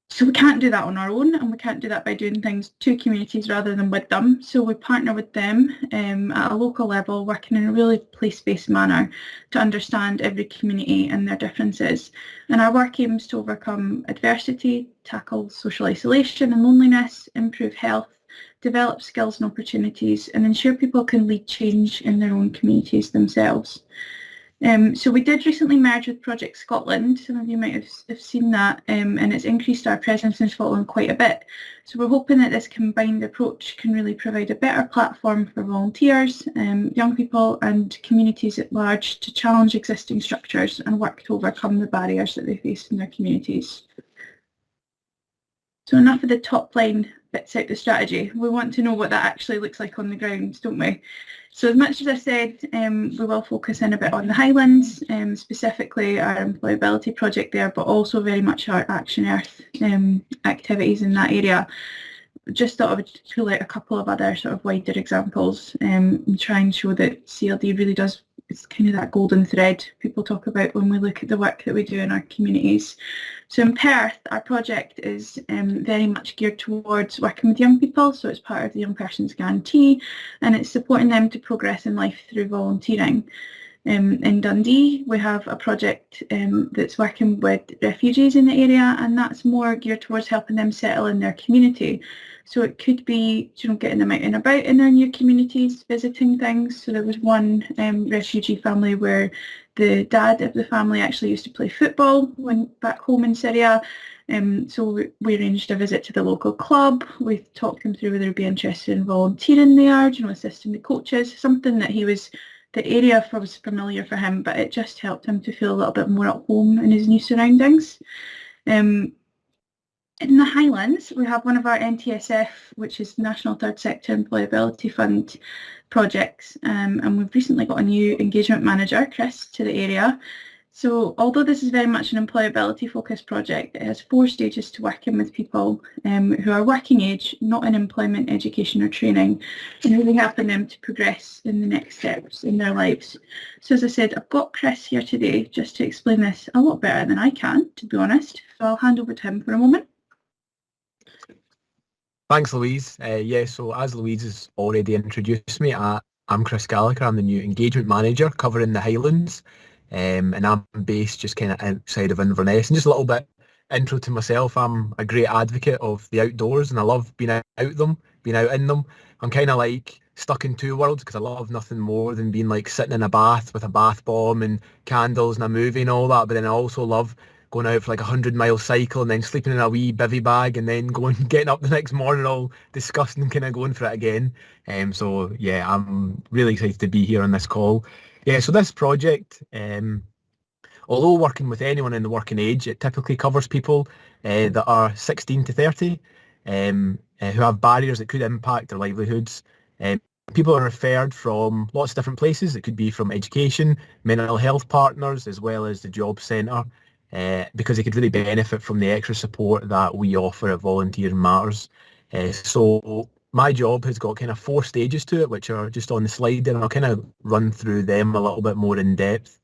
So we can't do that on our own, and we can't do that by doing things to communities rather than with them. So we partner with them at a local level, working in a really place-based manner to understand every community and their differences. And our work aims to overcome adversity, tackle social isolation and loneliness, improve health, develop skills and opportunities, and ensure people can lead change in their own communities themselves. So we did recently merge with Project Scotland. Some of you might have seen that, and it's increased our presence in Scotland quite a bit. So we're hoping that this combined approach can really provide a better platform for volunteers, young people and communities at large to challenge existing structures and work to overcome the barriers that they face in their communities. So enough of the top line bits out the strategy. We want to know what that actually looks like on the ground, don't we? So as much as I said, we will focus in a bit on the Highlands, specifically our employability project there, but also very much our Action Earth activities in that area. Just thought I would pull out a couple of other sort of wider examples and try and show that CLD really does, it's kind of that golden thread people talk about when we look at the work that we do in our communities. So in Perth, our project is very much geared towards working with young people, so it's part of the Young Person's Guarantee, and it's supporting them to progress in life through volunteering. In Dundee, we have a project that's working with refugees in the area, and that's more geared towards helping them settle in their community. So it could be, getting them out and about in their new communities, visiting things. So there was one refugee family where the dad of the family actually used to play football when back home in Syria. So we arranged a visit to the local club. We talked him through whether he'd be interested in volunteering there, assisting the coaches, something that the area was familiar for him, but it just helped him to feel a little bit more at home in his new surroundings. In the Highlands, we have one of our NTSF, which is National Third Sector Employability Fund projects, and we've recently got a new engagement manager, Chris, to the area. So although this is very much an employability focused project, it has 4 stages to working with people who are working age, not in employment, education or training, and really helping them to progress in the next steps in their lives. So as I said, I've got Chris here today just to explain this a lot better than I can, to be honest. So I'll hand over to him for a moment. Thanks, Louise. So as Louise has already introduced me, I'm Chris Gallacher. I'm the new engagement manager covering the Highlands, and I'm based just kind of outside of Inverness. And just a little bit intro to myself, I'm a great advocate of the outdoors, and I love being out in them. I'm kind of like stuck in two worlds because I love nothing more than being like sitting in a bath with a bath bomb and candles and a movie and all that. But then I also love going out for like 100-mile cycle and then sleeping in a wee bivvy bag and then getting up the next morning all disgusting and kind of going for it again. So yeah, I'm really excited to be here on this call. Yeah, so this project, although working with anyone in the working age, it typically covers people that are 16 to 30 who have barriers that could impact their livelihoods. People are referred from lots of different places. It could be from education, mental health partners, as well as the job centre, because they could really benefit from the extra support that we offer at Volunteering Matters. So my job has got kind of 4 stages to it, which are just on the slide there, and I'll kind of run through them a little bit more in depth.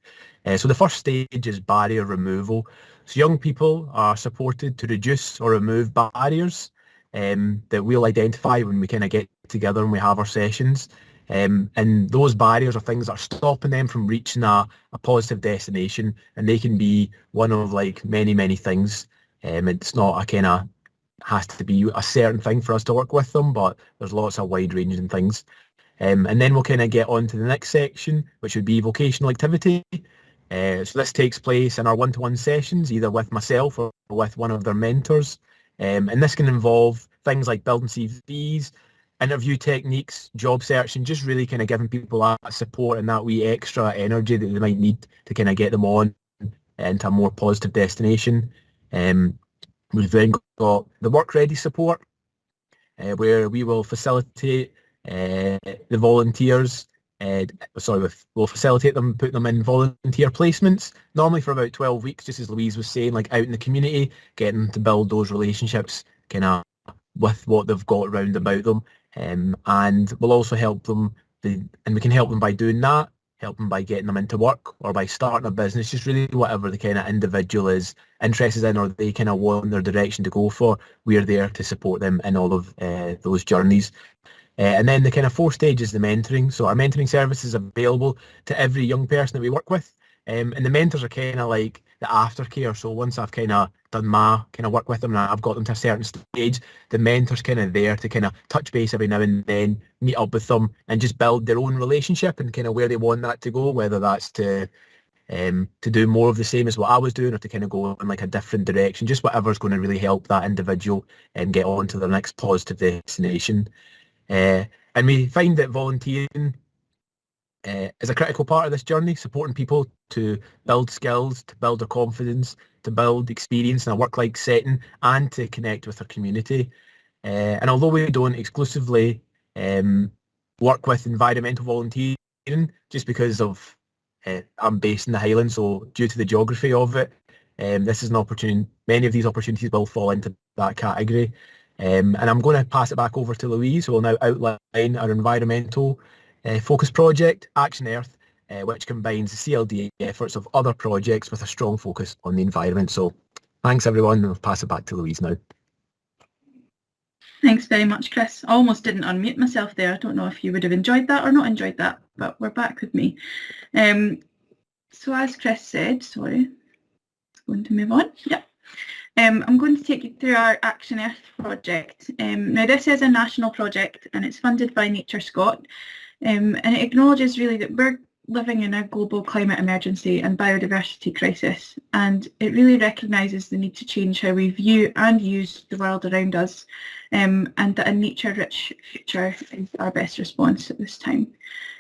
So the first stage is barrier removal. So young people are supported to reduce or remove barriers that we'll identify when we kind of get together and we have our sessions. And those barriers are things that are stopping them from reaching a positive destination, and they can be one of like many things. It's not a kind of has to be a certain thing for us to work with them, but there's lots of wide ranging things. And then we'll kind of get on to the next section, which would be vocational activity. So this takes place in our one-to-one sessions, either with myself or with one of their mentors. And this can involve things like building CVs, interview techniques, job searching, just really kind of giving people that support and that wee extra energy that they might need to kind of get them on into a more positive destination. We've then got the work ready support, where we will facilitate the volunteers. We'll facilitate them, put them in volunteer placements, normally for about 12 weeks, just as Louise was saying, like out in the community, getting them to build those relationships kind of with what they've got around about them. And we'll also help them, and we can help them by doing that, help them by getting them into work or by starting a business, just really whatever the kind of individual is interested in or they kind of want their direction to go for. We're there to support them in all of those journeys. And then the kind of 4th stage is the mentoring. So our mentoring service is available to every young person that we work with. And the mentors are kind of like the aftercare. So once I've kind of done my kind of work with them and I've got them to a certain stage, the mentor's kind of there to kind of touch base every now and then, meet up with them and just build their own relationship and kind of where they want that to go, whether that's to do more of the same as what I was doing or to kind of go in like a different direction, just whatever's going to really help that individual and get on to their next positive destination. And we find that volunteering is a critical part of this journey, supporting people to build skills, to build their confidence, to build experience in a work-like setting and to connect with their community. And although we don't exclusively work with environmental volunteering, just because of I'm based in the Highlands, so due to the geography of it, this is an opportunity. Many of these opportunities will fall into that category. And I'm going to pass it back over to Louise, who will now outline our environmental focus project, Action Earth, which combines the CLD efforts of other projects with a strong focus on the environment. So thanks everyone, and I'll pass it back to Louise now. Thanks very much, Chris. I almost didn't unmute myself there. I don't know if you would have enjoyed that or not enjoyed that, but we're back with me. So as Chris said, sorry, it's going to move on. Yeah. I'm going to take you through our Action Earth project. Now this is a national project and it's funded by Nature Scot, and it acknowledges really that we're living in a global climate emergency and biodiversity crisis, and it really recognises the need to change how we view and use the world around us, and that a nature-rich future is our best response at this time.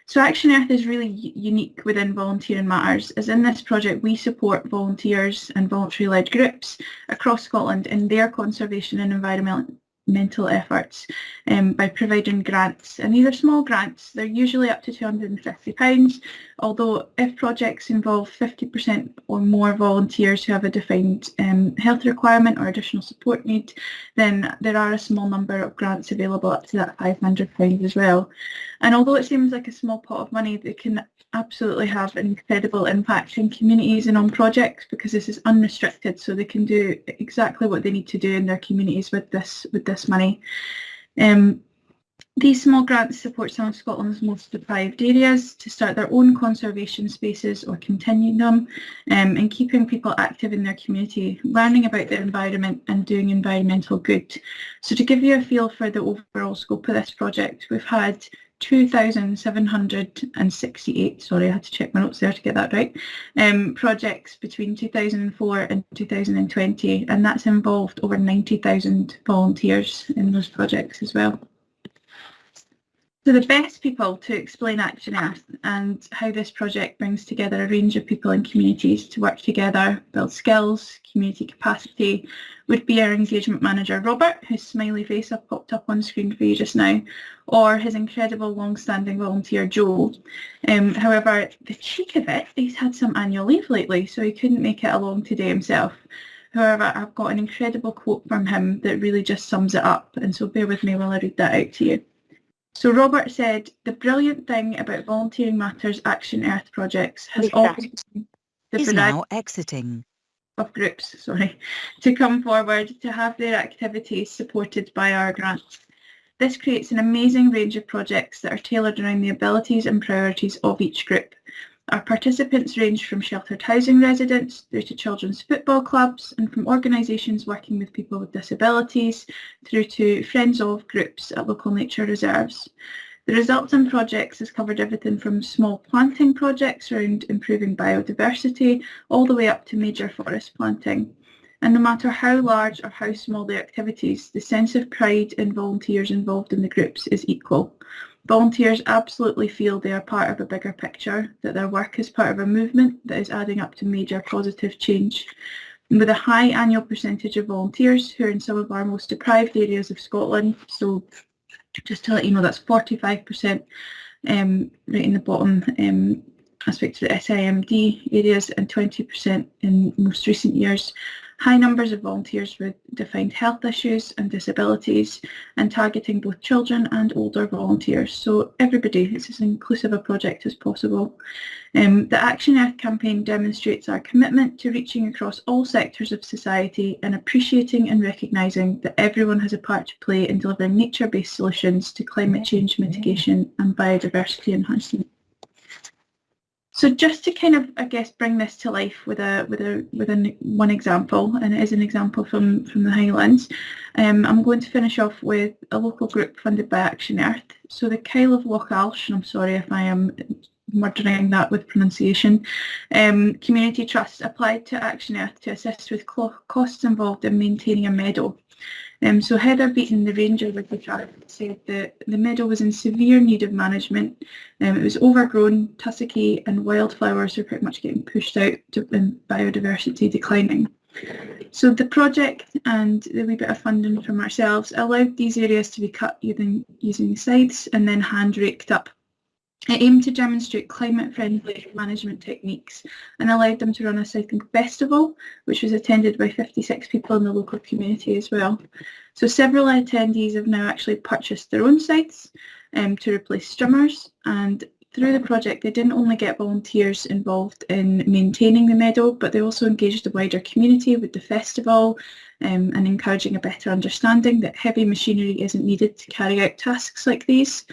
So Action Earth is really unique within Volunteering Matters, as in this project we support volunteers and voluntary-led groups across Scotland in their conservation and environmental efforts by providing grants. And these are small grants, they're usually up to £250, although if projects involve 50% or more volunteers who have a defined health requirement or additional support need, then there are a small number of grants available up to that £500 as well. And although it seems like a small pot of money, they can absolutely have an incredible impact in communities and on projects, because this is unrestricted, so they can do exactly what they need to do in their communities with this money. These small grants support some of Scotland's most deprived areas to start their own conservation spaces or continue them, and keeping people active in their community, learning about their environment and doing environmental good. So to give you a feel for the overall scope of this project, we've had 2,768, sorry, I had to check my notes there to get that right, projects between 2004 and 2020, and that's involved over 90,000 volunteers in those projects as well. So the best people to explain Action Earth and how this project brings together a range of people and communities to work together, build skills, community capacity, would be our engagement manager, Robert, whose smiley face have popped up on screen for you just now, or his incredible long-standing volunteer, Joe. However, the cheek of it, he's had some annual leave lately, so he couldn't make it along today himself. However, I've got an incredible quote from him that really just sums it up, and so bear with me while I read that out to you. So Robert said, the brilliant thing about Volunteering Matters Action Earth projects has always been the is variety now exiting. of groups, to come forward to have their activities supported by our grants. This creates an amazing range of projects that are tailored around the abilities and priorities of each group. Our participants range from sheltered housing residents through to children's football clubs, and from organisations working with people with disabilities through to friends of groups at local nature reserves. The resultant projects has covered everything from small planting projects around improving biodiversity all the way up to major forest planting. And no matter how large or how small the activities, the sense of pride in volunteers involved in the groups is equal. Volunteers absolutely feel they are part of a bigger picture, that their work is part of a movement that is adding up to major positive change. And with a high annual percentage of volunteers who are in some of our most deprived areas of Scotland, so just to let you know, that's 45% right in the bottom aspect of the SIMD areas and 20% in most recent years. High numbers of volunteers with defined health issues and disabilities, and targeting both children and older volunteers. So everybody, it's as inclusive a project as possible. The Action Earth campaign demonstrates our commitment to reaching across all sectors of society and appreciating and recognising that everyone has a part to play in delivering nature-based solutions to climate change mitigation and biodiversity enhancement. So just to kind of, I guess, bring this to life with one example, and it is an example from the Highlands, I'm going to finish off with a local group funded by Action Earth. So the Kyle of Lochailsh, and I'm sorry if I am murdering that with pronunciation, Community Trust applied to Action Earth to assist with costs involved in maintaining a meadow. So Heather Beaton, the ranger with the trust, said that the meadow was in severe need of management. It was overgrown, tussocky, and wildflowers were pretty much getting pushed out and biodiversity declining. So the project and the wee bit of funding from ourselves allowed these areas to be cut using scythes and then hand raked up. It aimed to demonstrate climate-friendly management techniques and allowed them to run a cycling festival, which was attended by 56 people in the local community as well. So several attendees have now actually purchased their own scythes to replace strummers, and through the project they didn't only get volunteers involved in maintaining the meadow, but they also engaged the wider community with the festival and encouraging a better understanding that heavy machinery isn't needed to carry out tasks like these.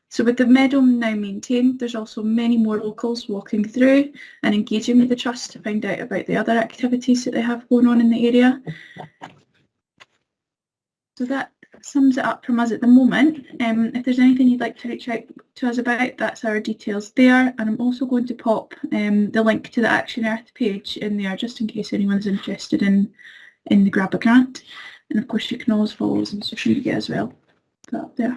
So with the meadow now maintained, there's also many more locals walking through and engaging with the trust to find out about the other activities that they have going on in the area. So that sums it up from us at the moment. If there's anything you'd like to reach out to us about, that's our details there. And I'm also going to pop the link to the Action Earth page in there, just in case anyone's interested in the Grab a Grant. And of course you can always follow us on social media as well. Put up there.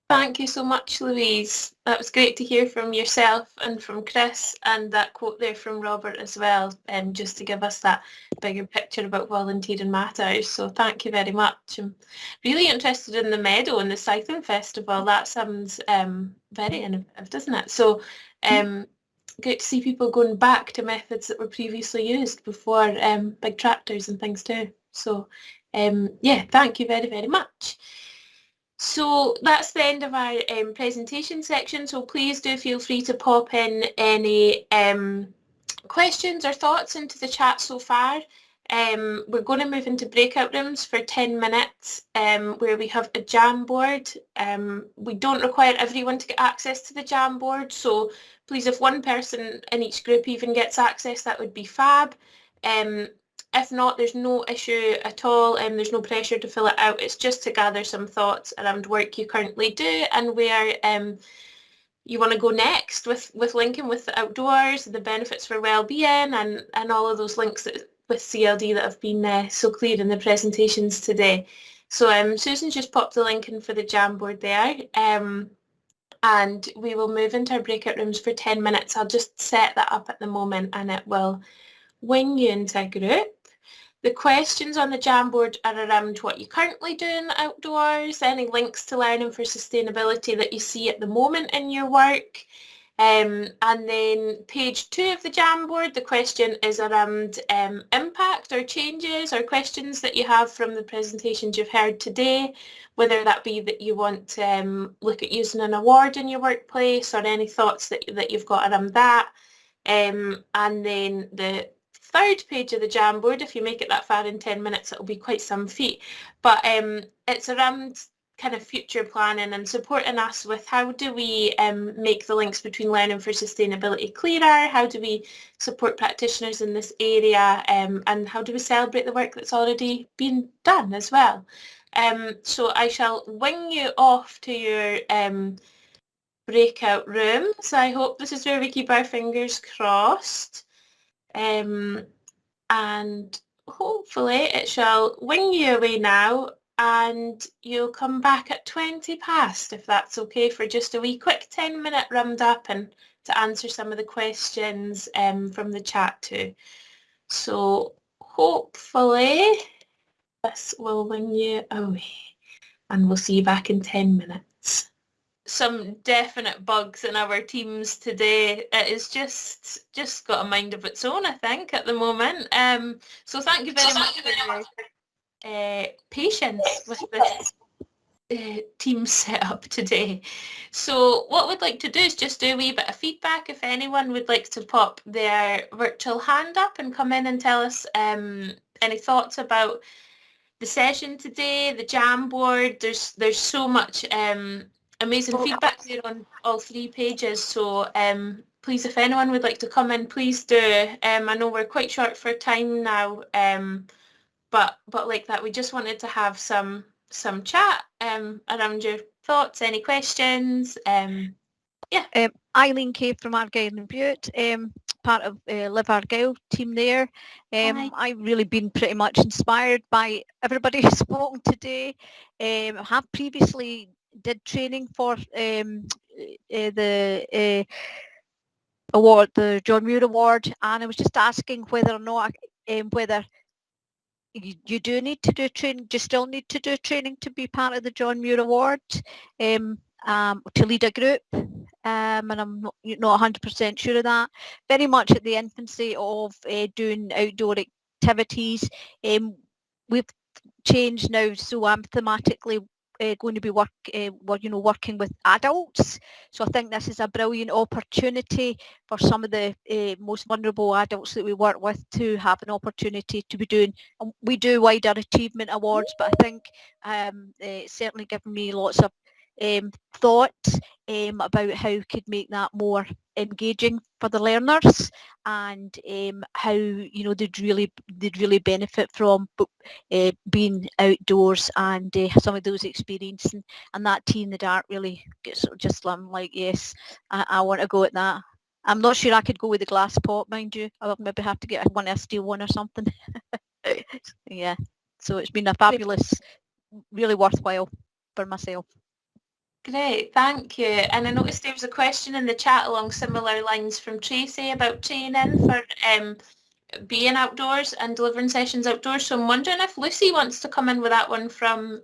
Thank you so much, Louise. That was great to hear from yourself and from Chris, and that quote there from Robert as well, just to give us that bigger picture about volunteering matters. So thank you very much. I'm really interested in the meadow and the cycling festival. That sounds very innovative, doesn't it? So great to see people going back to methods that were previously used before big tractors and things too. So yeah, thank you very, very much. So that's the end of our presentation section, so please do feel free to pop in any questions or thoughts into the chat so far. We're going to move into breakout rooms for 10 minutes where we have a Jamboard. We don't require everyone to get access to the Jamboard, so please, if one person in each group even gets access, that would be fab. If not, there's no issue at all, and there's no pressure to fill it out. It's just to gather some thoughts around work you currently do and where you want to go next with linking with the outdoors, the benefits for well-being, and all of those links with CLD that have been so clear in the presentations today. So Susan just popped the link in for the Jamboard there, and we will move into our breakout rooms for 10 minutes. I'll just set that up at the moment and it will wing you into a group. The questions on the Jamboard are around what you currently do in the outdoors, any links to learning for sustainability that you see at the moment in your work. And then page 2 of the Jamboard, the question is around impact or changes or questions that you have from the presentations you've heard today, whether that be that you want to look at using an award in your workplace or any thoughts that you've got around that. And then the third page of the Jamboard, if you make it that far in 10 minutes, it'll be quite some feat. But it's around kind of future planning and supporting us with how do we make the links between learning for sustainability clearer, how do we support practitioners in this area, and how do we celebrate the work that's already been done as well. So I shall wing you off to your breakout rooms. I hope this is where we keep our fingers crossed. And hopefully it shall wing you away now, and you'll come back at 20 past, if that's okay, for just a wee quick 10-minute round up and to answer some of the questions from the chat too. So hopefully this will wing you away, and we'll see you back in 10 minutes. Some definite bugs in our teams today. It is just got a mind of its own, I think, at the moment. So thank you very much for your patience with this team setup today. So what we'd like to do is just do a wee bit of feedback. If anyone would like to pop their virtual hand up and come in and tell us any thoughts about the session today, the Jamboard. There's so much amazing feedback here on all 3 pages, so please, if anyone would like to come in, please do. I know we're quite short for time now, but like that, we just wanted to have some chat around your thoughts, any questions. Yeah. Eileen Kay from Argyll and Bute, part of Live Argyll team there. I've really been pretty much inspired by everybody who's spoken today. I have previously did training for the award, the John Muir Award, and I was just asking whether or not whether you do need to do training. Do you still need to do training to be part of the John Muir Award, to lead a group? And I'm not 100% sure of that. Very much at the infancy of doing outdoor activities. We've changed now, so I'm thematically going to be working with adults. So I think this is a brilliant opportunity for some of the most vulnerable adults that we work with to have an opportunity to be doing. We do wider achievement awards, but I think it's certainly given me lots of thoughts about how we could make that more engaging for the learners, and how they'd really benefit from being outdoors and some of those experiences, and that tea in the dark really gets just, I'm like, yes, I want to go at that. I'm not sure I could go with the glass pot, mind you. I'll maybe have to get a steel one or something. Yeah, so it's been a fabulous, really worthwhile for myself. Great, thank you. And I noticed there was a question in the chat along similar lines from Tracy about training for being outdoors and delivering sessions outdoors. So I'm wondering if Lucy wants to come in with that one from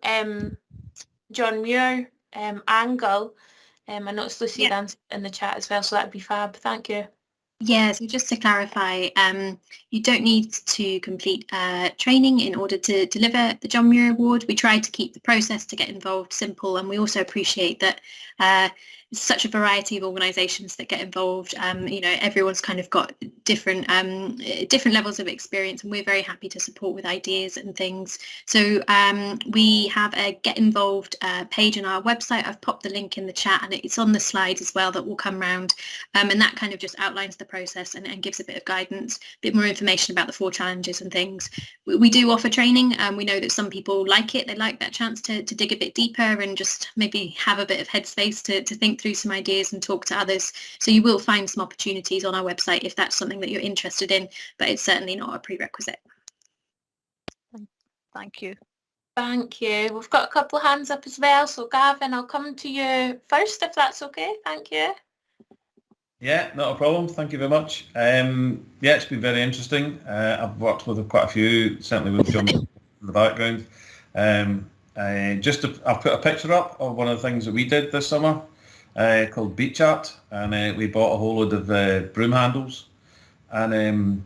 John Muir angle. I noticed Lucy answered in the chat as well, so that'd be fab. Thank you. Yeah, so just to clarify, you don't need to complete training in order to deliver the John Muir Award. We try to keep the process to get involved simple, and we also appreciate that such a variety of organisations that get involved. Everyone's kind of got different levels of experience, and we're very happy to support with ideas and things. So we have a Get Involved page on our website. I've popped the link in the chat, and it's on the slides as well that will come round, and that kind of just outlines the process and gives a bit of guidance, a bit more information about the 4 challenges and things. We do offer training, and we know that some people like it. They like that chance to dig a bit deeper and just maybe have a bit of headspace to think through some ideas and talk to others. So you will find some opportunities on our website if that's something that you're interested in, but it's certainly not a prerequisite. Thank you. Thank you. We've got a couple of hands up as well. So Gavin, I'll come to you first if that's okay. Thank you. Yeah, not a problem. Thank you very much. It's been very interesting. I've worked with quite a few, certainly with John in the background. I'll put a picture up of one of the things that we did this summer called Beach Art, and we bought a whole load of broom handles, and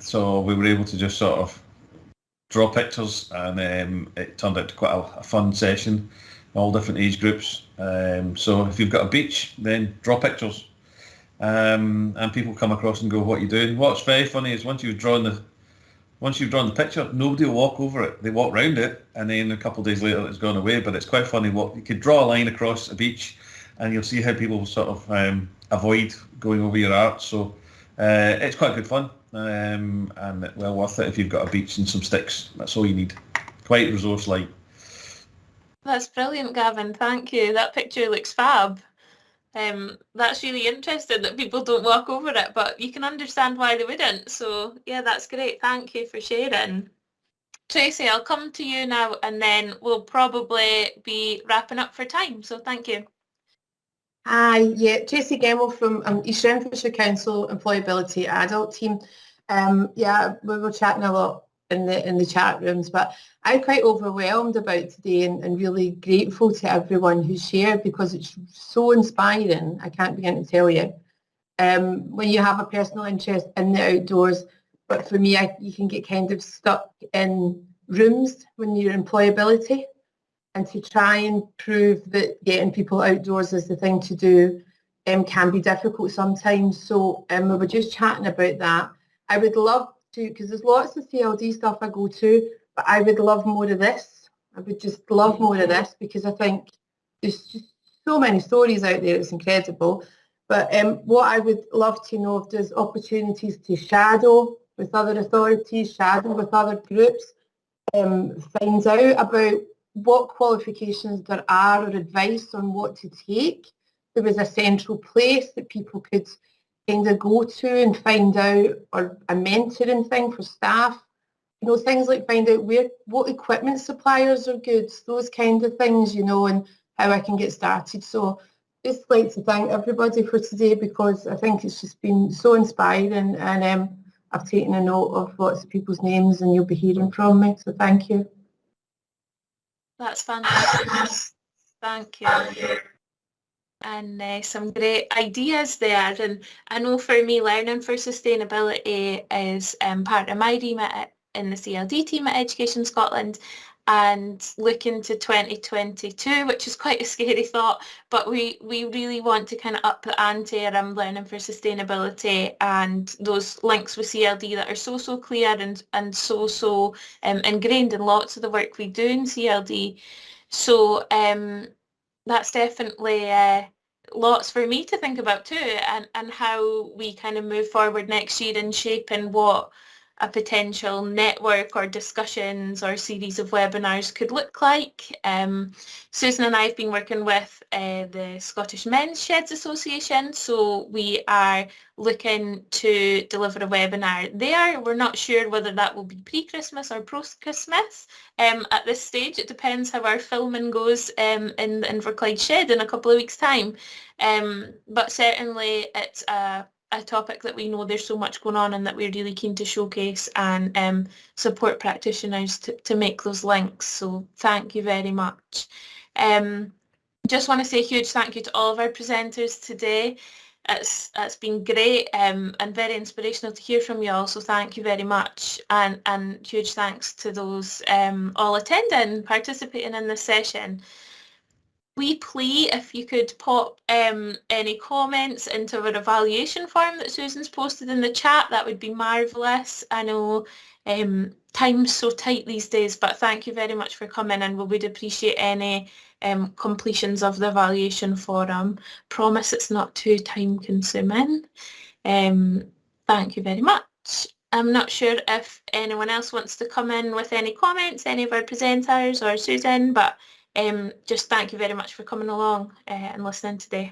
so we were able to just sort of draw pictures, and it turned out to quite a fun session, all different age groups. So if you've got a beach, then draw pictures. And people come across and go, "What are you doing?" What's very funny is once you've drawn the picture, nobody will walk over it. They walk round it, and then a couple of days later it's gone away. But it's quite funny. You could draw a line across a beach, and you'll see how people sort of avoid going over your art. So it's quite good fun, and well worth it if you've got a beach and some sticks. That's all you need. Quite resource-light. That's brilliant, Gavin. Thank you. That picture looks fab. That's really interesting that people don't walk over it, but you can understand why they wouldn't. So yeah, that's great. Thank you for sharing. Tracy, I'll come to you now, and then we'll probably be wrapping up for time. So thank you. Hi, Tracy Gemmell from East Renfrewshire Council Employability Adult Team. We were chatting a lot in the chat rooms, but I'm quite overwhelmed about today and really grateful to everyone who shared, because it's so inspiring. I can't begin to tell you. When you have a personal interest in the outdoors, but for me, you can get kind of stuck in rooms when you're employability, and to try and prove that getting people outdoors is the thing to do can be difficult sometimes. So we were just chatting about that. I would love to, because there's lots of CLD stuff I go to, but I would love more of this. I would just love more of this, because I think there's just so many stories out there. It's incredible. But what I would love to know if there's opportunities to shadow with other authorities, shadow with other groups, find out about what qualifications there are or advice on what to take. There was a central place that people could kind of go to and find out, or a mentoring thing for staff. You know, things like find out what equipment suppliers are good, those kind of things, you know, and how I can get started. So just like to thank everybody for today, because I think it's just been so inspiring, and I've taken a note of lots of people's names, and you'll be hearing from me. So thank you. That's fantastic. Thank you. And some great ideas there. And I know for me, learning for sustainability is part of my remit in the CLD team at Education Scotland, and looking to 2022, which is quite a scary thought, but we really want to kind of up the ante around learning for sustainability, and those links with CLD that are so clear and so ingrained in lots of the work we do in CLD. So that's definitely lots for me to think about too, and how we kind of move forward next year in shaping what a potential network or discussions or series of webinars could look like. Susan and I have been working with the Scottish Men's Sheds Association, so we are looking to deliver a webinar there. We're not sure whether that will be pre-Christmas or post-Christmas. At this stage, it depends how our filming goes in Inverclyde Shed in a couple of weeks' time. But certainly it's a topic that we know there's so much going on, and that we're really keen to showcase and support practitioners to make those links. So thank you very much. Just want to say a huge thank you to all of our presenters today. It's been great and very inspirational to hear from you all, so thank you very much, and huge thanks to those all attending, participating in this session. wee plea, if you could pop any comments into our evaluation form that Susan's posted in the chat, that would be marvellous. I know time's so tight these days, but thank you very much for coming, and we would appreciate any completions of the evaluation forum. Promise it's not too time consuming. Thank you very much. I'm not sure if anyone else wants to come in with any comments, any of our presenters or Susan, but just thank you very much for coming along and listening today.